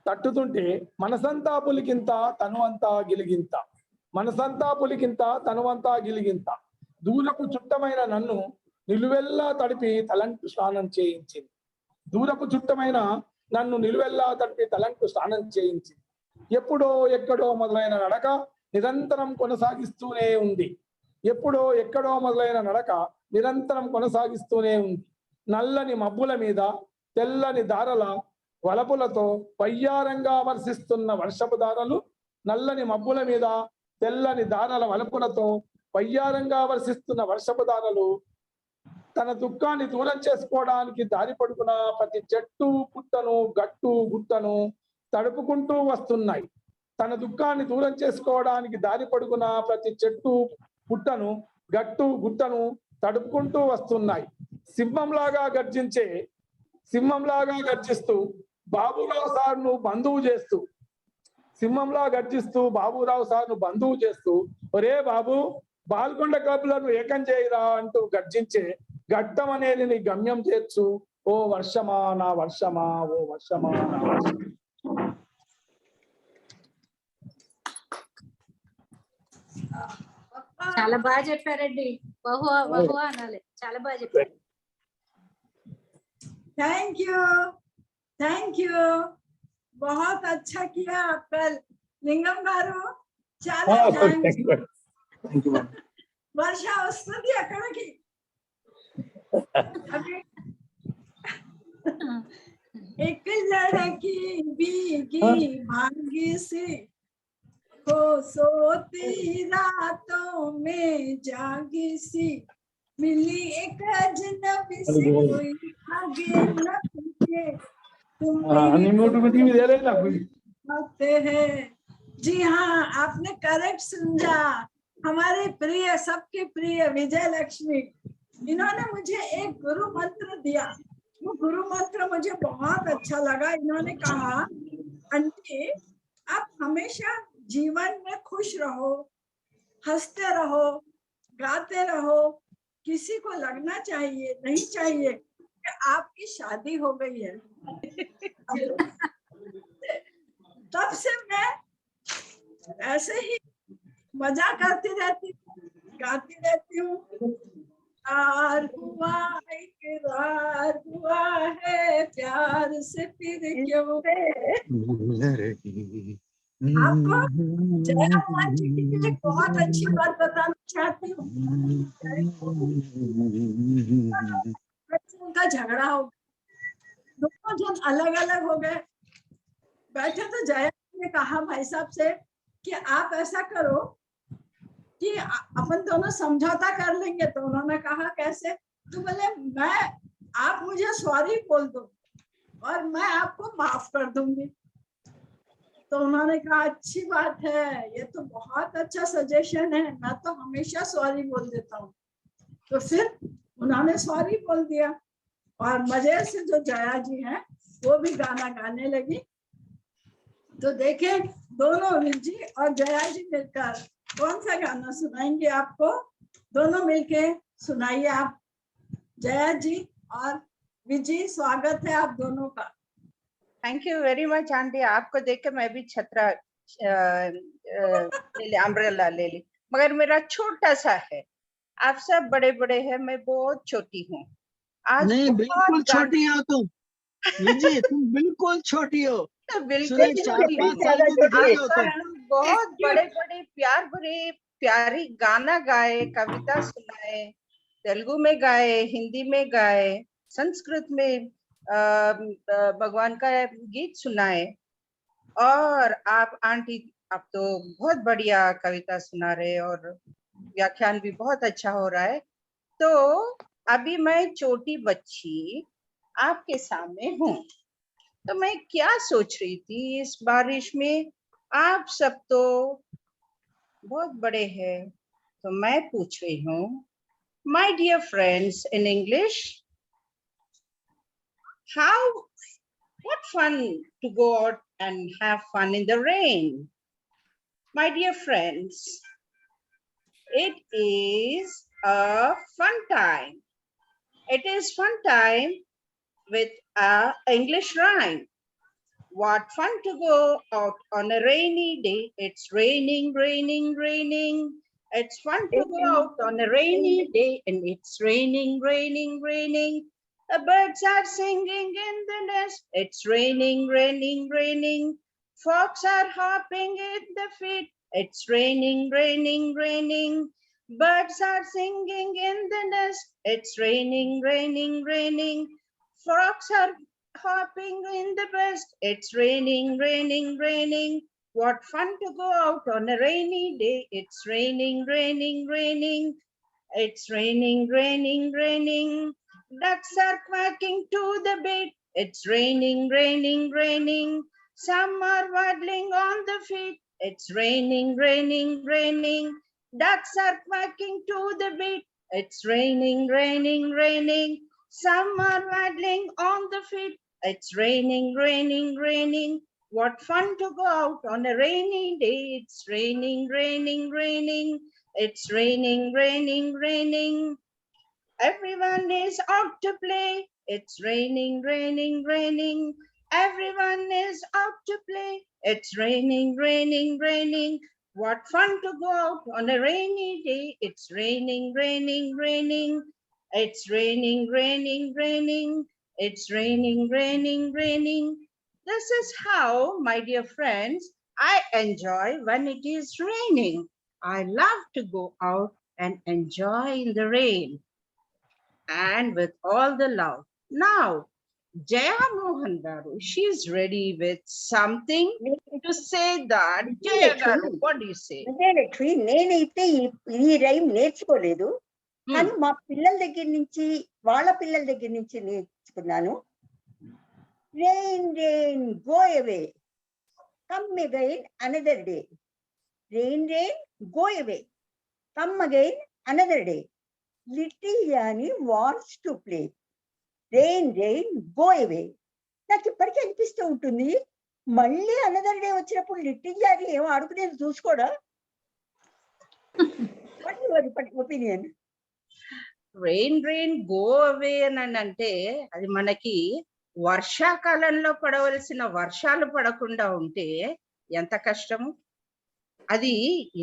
Speaker 19: తట్టుతుంటే మనసంతా పులికింత తనువంతా గిలిగింత, మనసంతా పులికింత తనువంతా గిలిగింత. దూరపు చుట్టమైన నన్ను నిలువెల్లా తడిపి తలంటు స్నానం చేయించింది, దూరపు చుట్టమైన నన్ను నిలువెల్లా తడిపి తలంటు స్నానం చేయించింది. ఎప్పుడో ఎక్కడో మొదలైన నడక నిరంతరం కొనసాగిస్తూనే ఉంది, ఎప్పుడో ఎక్కడో మొదలైన నడక నిరంతరం కొనసాగిస్తూనే ఉంది. నల్లని మబ్బుల మీద తెల్లని దారల వలపులతో వయ్యారంగా వర్షిస్తున్న వర్షపు దారలు, నల్లని మబ్బుల మీద తెల్లని దారల వలపులతో వయ్యారంగా వర్షిస్తున్న వర్షపు దారలు తన దుఃఖాన్ని దూరం చేసుకోవడానికి దారి పడుకున్న ప్రతి చెట్టు పుట్టను గట్టు గుట్టను తడుపుకుంటూ వస్తున్నాయి. తన దుఃఖాన్ని దూరం చేసుకోవడానికి దారి పడుకున్న ప్రతి చెట్టు పుట్టను గట్టు గుట్టను తడుపుకుంటూ వస్తున్నాయి. సింహంలాగా గర్జిస్తూ బాబురావు సార్ను బంధువు చేస్తూ, సింహంలా గర్జిస్తూ బాబురావు సార్ను బంధువు చేస్తూ, ఒరే బాబు బాల్కొండ కబులను ఏకం చేయరా అంటూ గర్జించే ఘట్టం అనేది నీ గమ్యం చేర్చు, ఓ వర్షమా నా వర్షమా, ఓ వర్షమా నా వర్షమా.
Speaker 13: చాలా బాగా చెప్పారండి. బహు అనాలి, చాలా బాగా చెప్పారు.
Speaker 1: थैंक यू, बहुत अच्छा किया आपका लिंगम गारू. చాలా వర్ష వస్తుంది అక్కడికి. एक लड़की भीगी भागी सी हो सोती रातों में जागी सी, मिली एक अजनबी से कोई आगे न पीछे, तुम होते हैं. जी हाँ, आपने करेक्ट समझा. हमारे प्रिय, सबके प्रिय विजय लक्ष्मी, इन्होंने मुझे एक गुरु मंत्र दिया. वो गुरु मंत्र मुझे बहुत अच्छा लगा. इन्होंने कहा, आंटी आप हमेशा जीवन में खुश रहो, हंसते रहो, गाते रहो. किसी को लगना चाहिए नहीं चाहिए कि आपकी शादी हो गई है. तब से मैं ऐसे ही मजा करती रहती हूँ, गाती रहती हूँ. इकरार हुआ है प्यार से फिर क्यों. आपको जया मोहन जी की एक बहुत अच्छी बात बताना चाहती हूँ. उनका झगड़ा हो गया, दोनों जन अलग अलग हो गए. बैठे तो जया ने कहा भाई साहब से कि आप ऐसा करो कि अपन दोनों समझौता कर लेंगे. तो उन्होंने कहा कैसे? तो बोले आप मुझे सॉरी बोल दो और मैं आपको माफ कर दूंगी. तो उन्होंने कहा अच्छी बात है, ये तो बहुत अच्छा सजेशन है, मैं तो हमेशा सॉरी बोल देता हूँ. तो फिर उन्होंने सॉरी बोल दिया और मजे से जो जया जी हैं वो भी गाना गाने लगी. तो देखें दोनों विजी और जया जी मिलकर कौन सा गाना सुनाएंगे आपको. दोनों मिलके सुनाइए आप. जया जी और विजी, स्वागत है आप दोनों का.
Speaker 18: Thank you very much aunty. आपको देख के मैं भी छतरा अम्ब्रेला ले ली, मगर मेरा छोटा सा है. आप सब बड़े बड़े हैं, मैं बहुत छोटी हूँ। आज
Speaker 8: नहीं,
Speaker 18: बहुत
Speaker 8: बिल्कुल छोटी हो तुम। निजी, तुम बिल्कुल छोटी हो।
Speaker 18: बिल्कुल
Speaker 8: सूरज
Speaker 18: छोटी
Speaker 8: 4-5
Speaker 18: हूँ।
Speaker 8: साल की दिख रही हो
Speaker 18: आप
Speaker 8: तुम।
Speaker 18: सब बहुत बड़े बड़े प्यार भरे प्यारी गाना गाए, कविता सुनाए, तेलुगु में गाए, हिंदी में गाए, संस्कृत में भगवान का गीत सुनाए। और आप आंटी, आप तो बहुत बढ़िया कविता सुना रहे और व्याख्यान भी बहुत अच्छा हो रहा है। तो अभी मैं छोटी बच्ची आपके सामने हूँ, तो मैं क्या सोच रही थी इस बारिश में, आप सब तो बहुत बड़े हैं, तो मैं पूछ रही हूँ, my dear friends, in English, how what fun to go out and have fun in the rain. My dear friends, it is a fun time. It is fun time with a English rhyme. What fun to go out on a rainy day. It's raining, raining, raining. It's fun to go out on a rainy day, and it's raining, raining, raining. The birds are singing in the nest. It's raining, raining, raining. Frogs are hopping in the feet. It's raining, raining, raining. Birds are singing in the nest. It's raining, raining, raining. Frogs are hopping in the best. It's raining, raining, raining. What fun to go out on a rainy day. It's raining, raining, raining. It's raining, raining, raining. Ducks are quacking to the beat. It's raining, raining, raining. Some are waddling on the feet. It's raining, raining, raining. Ducks are quacking to the beat. It's raining, raining, raining. Some are waddling on the feet. It's raining, raining, raining. What fun to go out on a rainy day. It's raining, raining, raining. It's raining, raining, raining. Everyone is out to play. It's raining, raining, raining. Everyone is out to play. It's raining, raining, raining. What fun to go out on a rainy day. It's raining, raining, raining. It's raining, raining, raining. It's raining, raining, raining. This is how, my dear friends, I enjoy when it is raining. I love to go out and enjoy in the rain and with all the love. Now, Jaya Mohan Garu, she's ready with something to say that. Jaya Garu, what do you say?
Speaker 20: Lakshmi, నేనైతే ఈ rhyme నేర్చుకోలేదు, కానీ మా పిల్లల దగ్గర నుంచి వాళ్ళ పిల్లల దగ్గర నుంచి నేర్చుకున్నాను. Rain, rain, go away. Come again another day. Rain, rain, go away. Come again another day. Little Yani wants to play. Rain, rain, go away. నాకు ఇప్పటికీ అనిపిస్తూ ఉంటుంది, మళ్ళీ అనదర్ డే వచ్చినప్పుడు లిటిల్ జాని ఏమో ఆడుకునేది చూసుకోడా? What your opinion?
Speaker 18: Rain rain go away అని అంటే అది మనకి వర్షాకాలంలో పడవలసిన వర్షాలు పడకుండా ఉంటే ఎంత కష్టము. అది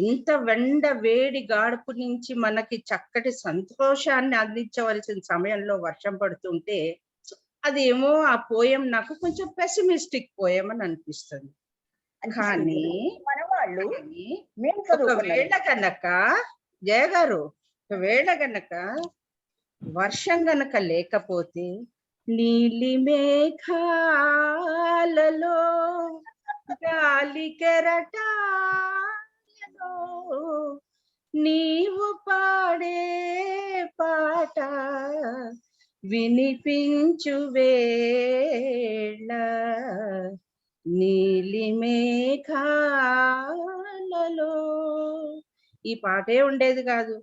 Speaker 18: ఇంత వెండ వేడి గాడుపు నుంచి మనకి చక్కటి సంతోషాన్ని అందించవలసిన సమయంలో వర్షం పడుతుంటే అదేమో ఆ పోయం నాకు కొంచెం పెసిమిస్టిక్ పోయం అని అనిపిస్తుంది. కానీ ఒకవేళ కనుక జయ గారు, ఒకవేళ కనుక వర్షం గనక లేకపోతే నీలి మేఘాలలో గాలి కెరటాలలో నీవు పాడే పాట వినిపించు వేళ, నీలి మేఘాలలో ఈ పాటే ఉండేది కాదు.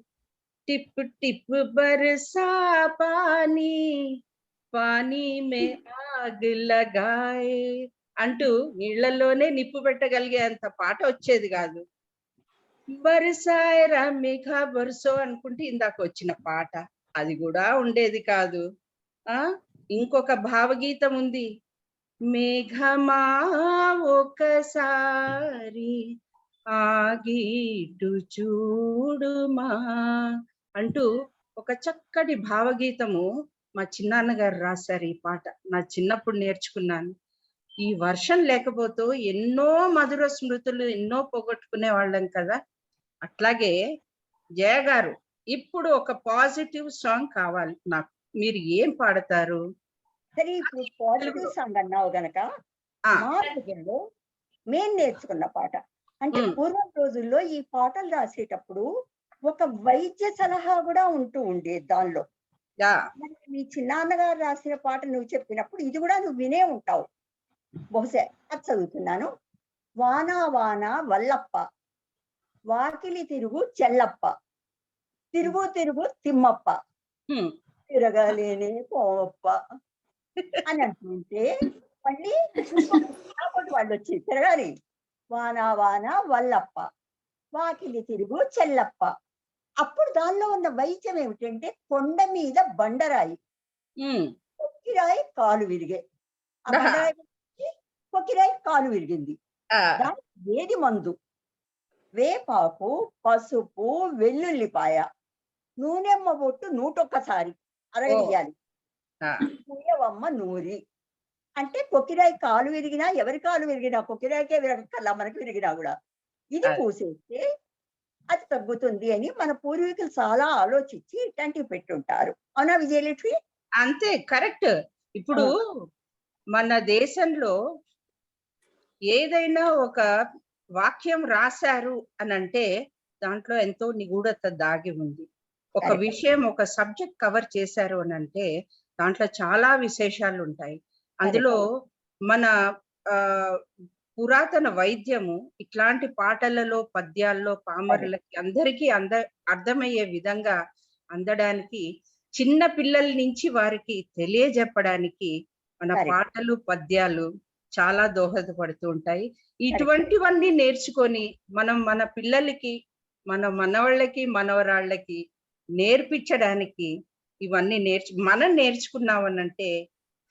Speaker 18: టిప్ టిప్ బరసా పానీ పానీ మే ఆగ్ లగాయే అంటూ నీళ్లలోనే నిప్పు పెట్టగలిగే అంత పాట వచ్చేది కాదు. బరసాయరా మేఘ బరసో అనుకుంటే ఇందాక వచ్చిన పాట అది కూడా ఉండేది కాదు. ఇంకొక భావగీతం ఉంది, మేఘమా ఒకసారి ఆగిటు చూడుమా అంటూ ఒక చక్కటి భావగీతము మా చిన్నాన్న గారు రాశారు. ఈ పాట నా చిన్నప్పుడు నేర్చుకున్నాను. ఈ వర్షం లేకపోతే ఎన్నో మధుర స్మృతులు ఎన్నో పోగొట్టుకునే వాళ్ళం కదా. అట్లాగే జయ గారు ఇప్పుడు ఒక పాజిటివ్ సాంగ్ కావాలి నాకు. మీరు ఏం పాడతారు?
Speaker 20: సరే, ఇప్పుడు పాజిటివ్ సాంగ్ అన్నావు గనక మా దగ్గరలో మేము నేర్చుకున్న పాట అంటే పూర్వం రోజుల్లో ఈ పాటలు రాసేటప్పుడు ఒక వైద్య సలహా కూడా ఉంటూ ఉండేది దానిలో. మీ చిన్నాన్నగారు రాసిన పాట నువ్వు చెప్పినప్పుడు ఇది కూడా నువ్వు వినే ఉంటావు బహుశా. అది చదువుతున్నాను. వానా వాన వల్లప్ప, వాకిలి తిరుగు చెల్లప్ప, తిరుగు తిరుగు తిమ్మప్ప, తిరగలేనే పోవప్ప అని అంటుంటే మళ్ళీ వాళ్ళు వచ్చి తిరగాలి. వానా వాన వల్లప్ప, వాకిలి తిరుగు చెల్లప్ప. అప్పుడు దానిలో ఉన్న వైద్యం ఏమిటంటే కొండ మీద బండరాయి, కొక్కిరాయి కాలు విరిగే. ఆ బండరాయి కొక్కిరాయి కాలు విరిగింది. దానికి ఏది మందు? వేపాకు, పసుపు, వెల్లుల్లిపాయ, నూనెమ్మ బొట్టు 101 అరగదీయాలి. పూయవమ్మ నూరి. అంటే కొక్కిరాయి కాలు విరిగినా, ఎవరి కాలు విరిగినా, కొక్కిరాయికే విరగక్కర్లా మనకి విరిగినా కూడా ఇది పూసేస్తే అది తగ్గుతుంది అని మన పూర్వీకులు చాలా ఆలోచించి ఇట్లాంటివి పెట్టుంటారు. అవునా విజయలక్ష్మి?
Speaker 18: అంతే, కరెక్ట్. ఇప్పుడు మన దేశంలో ఏదైనా ఒక వాక్యం రాశారు అని అంటే దాంట్లో ఎంతో నిగూఢత దాగి ఉంది. ఒక విషయం, ఒక సబ్జెక్ట్ కవర్ చేశారు అని అంటే దాంట్లో చాలా విశేషాలు ఉంటాయి. అందులో మన పురాతన వైద్యము ఇట్లాంటి పాటలలో, పద్యాల్లో పామరులకి అందరికీ అర్థమయ్యే విధంగా అందడానికి, చిన్న పిల్లల నుంచి వారికి తెలియజెప్పడానికి మన పాటలు, పద్యాలు చాలా దోహదపడుతూ ఉంటాయి. ఇటువంటివన్నీ నేర్చుకొని మనం మన పిల్లలకి, మన మనవాళ్ళకి, మనవరాళ్ళకి నేర్పించడానికి ఇవన్నీ మనం నేర్చుకున్నామనంటే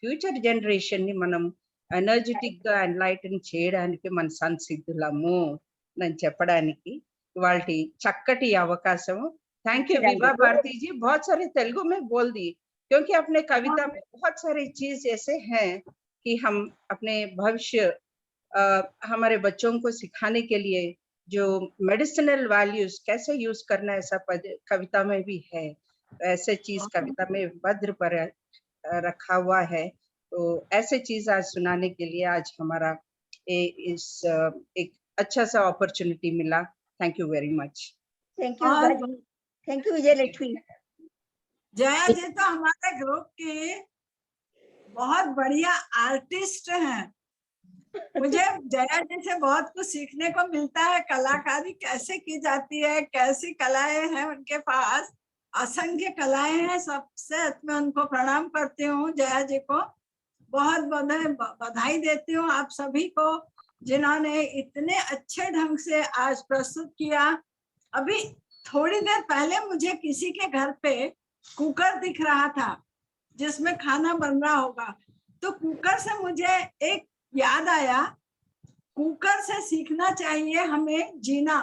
Speaker 18: ఫ్యూచర్ జనరేషన్ ని మనం ఎనర్జెటిక్ గా ఎన్లైటన్ చేయడానికి మన సంసిద్ధులము అని చెప్పడానికి వాళ్ళకి చక్కటి అవకాశం. थैंक यू विभा भारती जी, बहुत सारे तेलुगु में बोल दी क्योंकि अपने कविता में बहुत सारी चीज ऐसे हैं कि हम अपने भविष्य हमारे बच्चों को सिखाने के लिए जो मेडिसिनल वैल्यूज कैसे यूज करना ऐसा कविता में भी है। ऐसे चीज कविता में भद्र पर रखा हुआ है। तो ऐसे चीज आज सुनाने के लिए आज हमारा एक अच्छा सा अपॉर्चुनिटी मिला। Thank you very much.
Speaker 20: Thank you Vijayalakshmi.
Speaker 1: Jaya ji तो हमारे ग्रुप के बहुत बढ़िया आर्टिस्ट हैं। मुझे जया जी से बहुत कुछ सीखने को मिलता है। कलाकारी कैसे की जाती है, कैसी कलाएं हैं उनके पास, असंख्य कलाएं हैं। सबसे मैं उनको प्रणाम करती हूँ। जया जी को बहुत बधाई देती हूँ, आप सभी को जिन्होंने इतने अच्छे ढंग से आज प्रस्तुत किया। अभी थोड़ी देर पहले मुझे किसी के घर पे कुकर दिख रहा था जिसमें खाना बन रहा होगा, तो कुकर से मुझे एक याद आया, कुकर से सीखना चाहिए हमें जीना।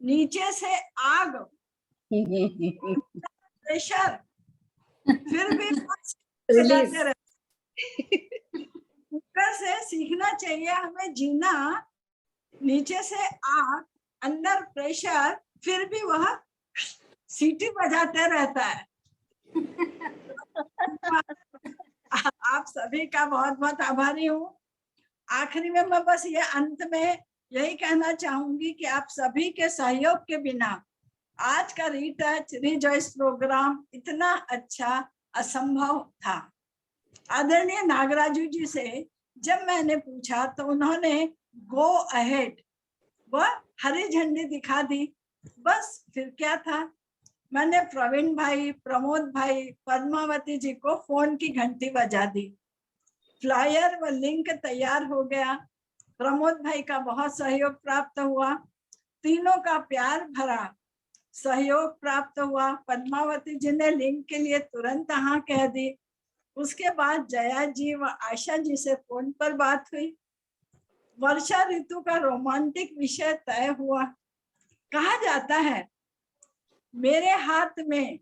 Speaker 1: नीचे से आग, प्रेशर, फिर भी कुकर से सीखना चाहिए हमें जीना। नीचे से आग, अंदर प्रेशर, फिर भी वह सीटी बजाते रहता है। आप सभी का बहुत बहुत आभारी हूँ। आखिरी में मैं बस ये अंत में यही कहना चाहूंगी कि आप सभी के सहयोग के बिना आज का रीटच रिजॉइस प्रोग्राम इतना अच्छा असंभव था। आदरणीय नागराजू जी से जब मैंने पूछा तो उन्होंने गो अहेड वह हरी झंडी दिखा दी। बस फिर क्या था, मैंने प्रवीण भाई, प्रमोद भाई, पद्मावती जी को फोन की घंटी बजा दी। फ्लायर व लिंक तैयार हो गया। प्रमोद भाई का बहुत सहयोग प्राप्त हुआ, तीनों का प्यार भरा सहयोग प्राप्त हुआ। पद्मावती जी ने लिंक के लिए तुरंत हाँ कह दी। उसके बाद जया जी व आशा जी से फोन पर बात हुई। वर्षा ऋतु का रोमांटिक विषय तय हुआ। कहा जाता है मेरे हाथ में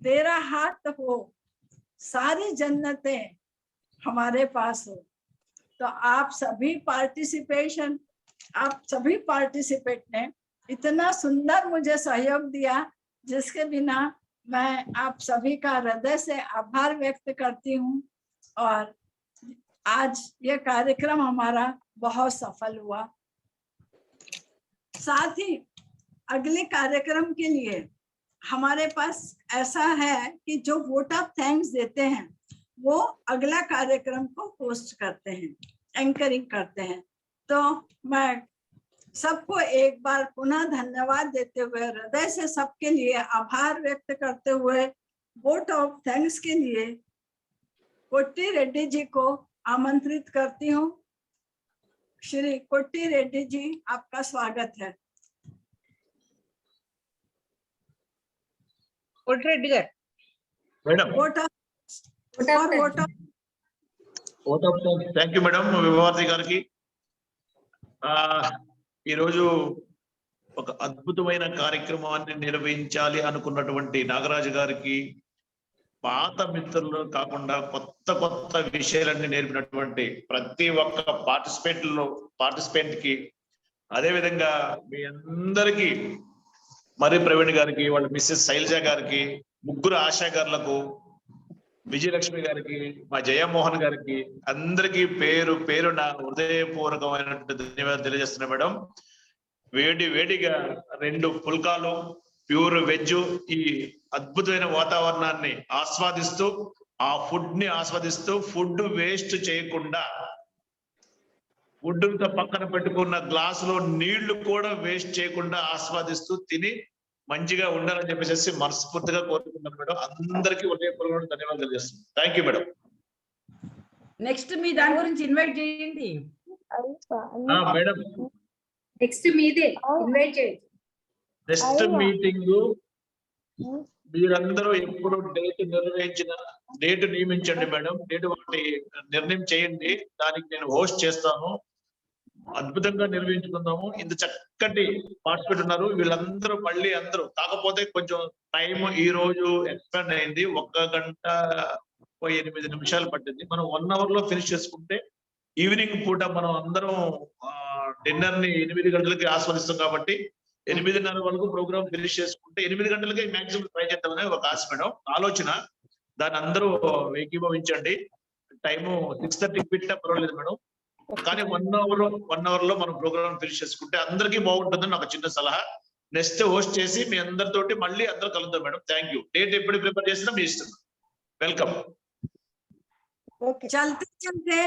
Speaker 1: तेरा हाथ हो, सारी जन्नतें हमारे पास हो। तो आप सभी पार्टिसिपेट ने इतना सुंदर मुझे सहयोग दिया, जिसके बिना मैं आप सभी का हृदय से आभार व्यक्त करती हूँ। और आज ये कार्यक्रम हमारा बहुत सफल हुआ। साथ ही अगले कार्यक्रम के लिए हमारे पास ऐसा है कि जो वोट ऑफ थैंक्स देते हैं वो अगला कार्यक्रम को होस्ट करते हैं, एंकरिंग करते हैं। तो मैं सबको एक बार पुनः धन्यवाद देते हुए, हृदय से सबके लिए आभार व्यक्त करते हुए, वोट ऑफ थैंक्स के लिए कोट्टी रेड्डी जी को आमंत्रित करती हूँ। श्री कोट्टी रेड्डी जी, आपका स्वागत है।
Speaker 18: कोट्टी रेड्डी गाరు
Speaker 16: madam thank you madam Vibhavati గారికి. ఈరోజు ఒక అద్భుతమైన కార్యక్రమాన్ని నిర్వహించాలి అనుకున్నటువంటి నాగరాజు గారికి, పాత మిత్రులు కాకుండా కొత్త విషయాలన్నీ నేర్పినటువంటి ప్రతి ఒక్క పార్టిసిపెంట్ కి, అదే విధంగా మీ అందరికీ, మరి ప్రవీణ్ గారికి, వాళ్ళ మిస్సెస్ శైలజ గారికి, ముగ్గురు ఆశా గారులకు, విజయలక్ష్మి గారికి, మా జయమోహన్ గారికి, అందరికీ పేరు పేరున హృదయపూర్వకమైనటువంటి ధన్యవాదాలు తెలియజేస్తున్నా మేడం. వేడిగా 2 పుల్కాలు ప్యూర్ వెజ్, ఈ అద్భుతమైన వాతావరణాన్ని ఆస్వాదిస్తూ, ఆ ఫుడ్ ని ఆస్వాదిస్తూ, ఫుడ్ వేస్ట్ చేయకుండా, ఫుడ్ పక్కన పెట్టుకున్న గ్లాసులో నీళ్లు కూడా వేస్ట్ చేయకుండా ఆస్వాదిస్తూ తిని మంచిగా ఉండాలని చెప్పేసి మనస్ఫూర్తిగా కోరుకుంటున్నాను మేడం. అందరికీ హృదయపూర్వక ధన్యవాదాలు తెలియజేస్తున్నాను. Thank you madam.
Speaker 15: నెక్స్ట్ మీ దాని గురించి ఇన్వైట్ చేయండి
Speaker 16: మేడం.
Speaker 13: నెక్స్ట్ మీదే ఇన్వైట్ చేయండి.
Speaker 16: నెక్స్ట్ మీటింగ్ మీరందరూ ఎప్పుడు డేట్ నియమించండి మేడం. డేట్ ఒకటి నిర్ణయం చేయండి, దానికి నేను హోస్ట్ చేస్తాను. అద్భుతంగా నిర్వహించుకుందాము. ఇంత చక్కటి పార్టిసిపేట్ ఉన్నారు వీళ్ళందరూ. మళ్ళీ అందరూ కాకపోతే కొంచెం టైం ఈ రోజు ఎక్స్పెండ్ అయింది. 1 గంట 8 నిమిషాలు పట్టింది. మనం 1 అవర్ లో ఫినిష్ చేసుకుంటే ఈవినింగ్ పూట మనం అందరం డిన్నర్ ని 8 గంటలకి ఆస్వాదిస్తాం కాబట్టి 8:30 వరకు ప్రోగ్రామ్ ఫినిష్ చేసుకుంటే 8 గంటలకి మాక్సిమం ట్రై చేద్దామని ఒక ఆశ మేడం, ఆలోచన. దాన్ని అందరూ ఏకీభవించండి. టైము 6:30 పెట్టినా పర్వాలేదు మేడం, కానీ 1 అవర్ లో మనం ప్రోగ్రామ్ ఫినిష్ చేసుకుంటే అందరికీ బాగుంటుందని నాకు చిన్న సలహా. నెక్స్ట్ హోస్ట్ చేసి మీ అందరితోటి మళ్ళీ అందరూ కలుద్దాం మేడం. Thank you. డేట్ ఎప్పుడు ప్రిపేర్ చేసినా మీ ఇష్టం. వెల్కమ్.
Speaker 1: चलते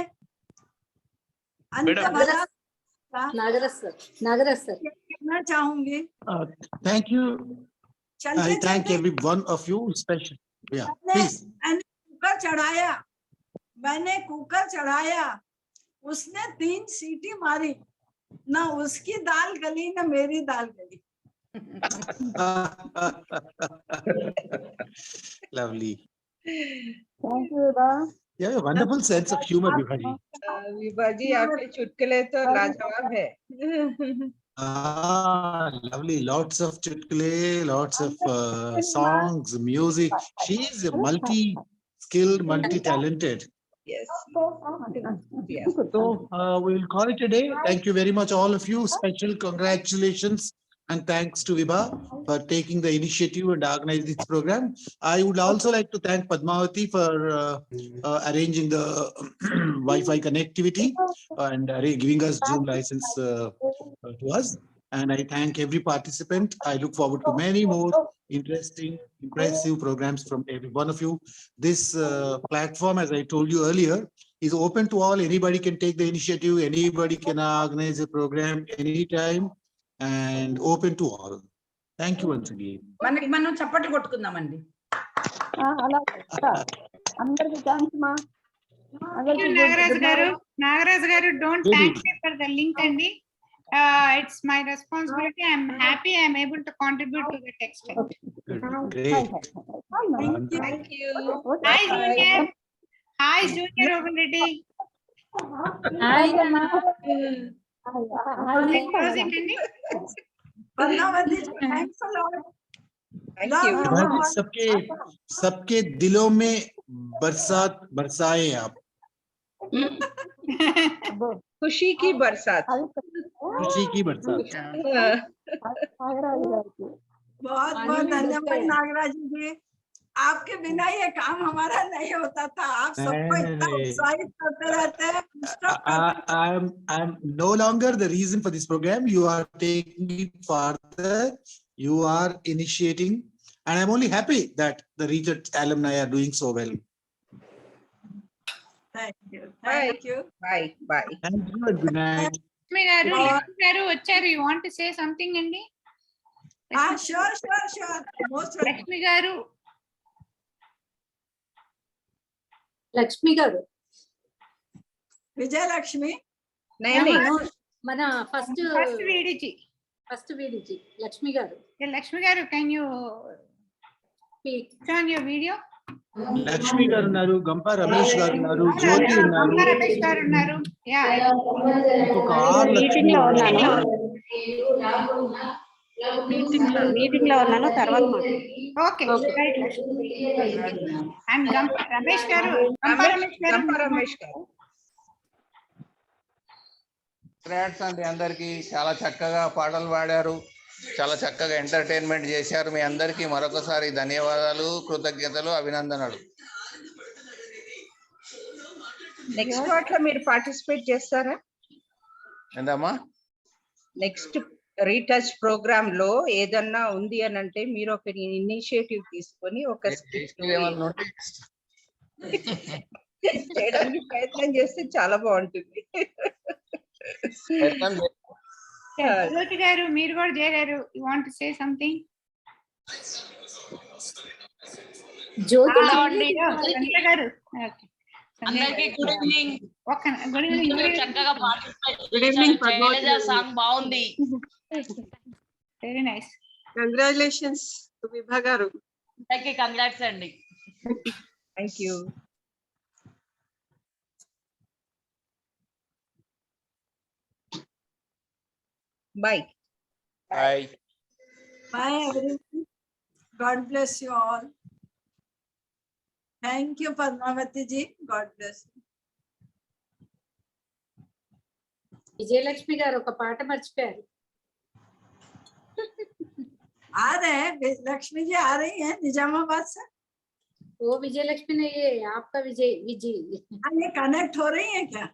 Speaker 13: नागराज सर
Speaker 1: कहना चाहूंगी।
Speaker 6: Thank you. I thank every one of you special. Yeah, please.
Speaker 1: मैंने कुकर चढ़ाया, उसने 3 सीटी मारी, ना उसकी दाल गली ना मेरी दाल गली।
Speaker 6: Lovely.
Speaker 20: Thank you, Eva.
Speaker 6: You have a wonderful sense of humor, Vibhaji.
Speaker 18: विभाजी आपके चुटकुले तो लाजवाब है।
Speaker 6: Lovely. Lots of chutkule, lots of songs, music. She is a multi-skilled, multi-talented.
Speaker 18: Yes.
Speaker 6: So we'll call it a day. Thank you very much, all of you. Special congratulations and thanks to Vibha for taking the initiative and organizing this program. I would also like to thank Padmavati for arranging the Wi-Fi connectivity and giving us Zoom license to us. And I thank every participant. I look forward to many more interesting, impressive programs from every one of you. This platform, as I told you earlier, is open to all. Anybody can take the initiative. Anybody can organize a program anytime and open to all. Thank you once again.
Speaker 15: మనం చప్పట్లు కొట్టుకుందామండి.
Speaker 20: అందరికీ thanks మా.
Speaker 5: నాగరాజ్ గారు don't thank me for the link అండి. It's my responsibility. I'm happy I'm able to contribute to the text.
Speaker 6: Great.
Speaker 18: Thank you.
Speaker 5: Hi Junior. Hi Junior Ogunreddy.
Speaker 13: Hi Anna.
Speaker 5: Close it, Andy.
Speaker 1: Padmavati, thanks a lot.
Speaker 18: Thank
Speaker 1: Love
Speaker 18: you.
Speaker 1: you
Speaker 6: विभाजी
Speaker 1: all.
Speaker 6: सबके दिलों में बरसात बरसाए आप,
Speaker 18: खुशी की बरसात.
Speaker 6: खुशी की बरसात.
Speaker 1: बहुत बहुत धन्यवाद नागराज जी, आपके बिना ये काम हमारा नहीं होता था। आप सबको इतना उत्साहित करते रहते हैं, पुस्तक करते
Speaker 6: I'm no longer the reason for this program. You are taking it further. You are initiating, and I'm only happy that the Regent alumni are doing so well.
Speaker 1: Thank you.
Speaker 18: Bye.
Speaker 1: Thank you.
Speaker 18: Bye. Bye.
Speaker 6: Thank you and good night.
Speaker 5: Lakshmi గారు వచ్చారు. You want to say something అండి?
Speaker 1: Sure, sure, sure. Most welcome.
Speaker 5: Lakshmi గారు,
Speaker 13: లక్ష్మి గారు,
Speaker 1: విజయలక్ష్మి.
Speaker 13: మన first
Speaker 5: వీడిజీ
Speaker 13: Lakshmi గారు.
Speaker 5: లక్ష్మి గారు, can you on your video?
Speaker 6: Lakshmi గారు ఉన్నారు, గంప రమేష్ గారు ఉన్నారు, జ్యోతి ఉన్నారు,
Speaker 5: రమేష్ గారు ఉన్నారు. యా,
Speaker 6: ఇంకొక ఆర్ లక్ష్మి
Speaker 8: మీటింగ్ లో ఉన్నాను, తర్వాత
Speaker 5: ఓకే రైట్. అండ్ రమేష్ గారు,
Speaker 18: రమేష్ గారు.
Speaker 21: కంగ్రాట్స్ అండి అందరికి, చాలా చక్కగా పాటలు పాడారు, చాలా చక్కగా ఎంటర్టైన్మెంట్ చేశారు. మీ అందరికీ మరొకసారి ధన్యవాదాలు, కృతజ్ఞతలు, అభినందనలు.
Speaker 18: నెక్స్ట్ వాటిలో మీరు పార్టిసిపేట్ చేస్తారా?
Speaker 21: ఏందమ్మా?
Speaker 18: నెక్స్ట్ రీటచ్ ప్రోగ్రామ్ లో ఏదన్నా ఉంది అని అంటే మీరు ఒక ఇనిషియేటివ్ తీసుకొని ఒక చేయడానికి ప్రయత్నం చేస్తే చాలా బాగుంటుంది.
Speaker 5: జ్యోతి గారు, మీరు కూడా చేరారు. You want to say something?
Speaker 13: Jyothi
Speaker 5: గారు,
Speaker 9: అందరికి గుడ్ ఈవినింగ్.
Speaker 5: Good evening.
Speaker 9: చక్కగా పార్టిసిపేట్ సాంగ్ బాగుంది.
Speaker 5: Very nice.
Speaker 1: కంగ్రాచులేషన్స్ విభా గారు.
Speaker 9: అందరికి కంగ్రాట్స్ అండి.
Speaker 18: Thank you. Bye.
Speaker 21: Bye.
Speaker 1: Bye everyone. God bless you all. Thank you Padmavati ji. God bless you.
Speaker 13: Vijayalakshmi గారు ఒక పాట మర్చిపోయారు.
Speaker 1: आ रहे हैं, लक्ष्मी जी आ रही हैं निजामाबाद से.
Speaker 13: वो विजयलक्ष्मी ने ये आपका विजय
Speaker 1: ये कनेक्ट हो रही है क्या?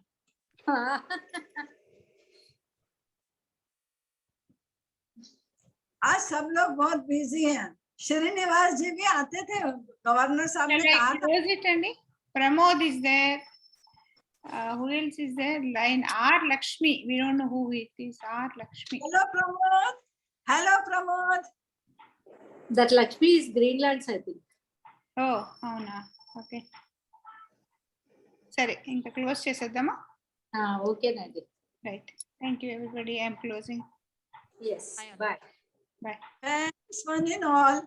Speaker 1: आज सब लोग बहुत बिजी हैं. श्रीनिवास जी भी आते थे, गवर्नर साहब ने कहा था.
Speaker 5: Pramod is there. Who else is there? Line R Lakshmi. We don't know who it is. R Lakshmi.
Speaker 1: Hello Pramod. Hello Pramod.
Speaker 13: That Lakshmi is Greenland, I think.
Speaker 5: Oh, అవునా? Okay, సరే ఇంకా close చేసేద్దామా?
Speaker 13: ఓకేనండి.
Speaker 5: Right. Thank you everybody. I'm closing.
Speaker 13: Yes. Bye.
Speaker 5: Bye.
Speaker 1: Thanks one and all.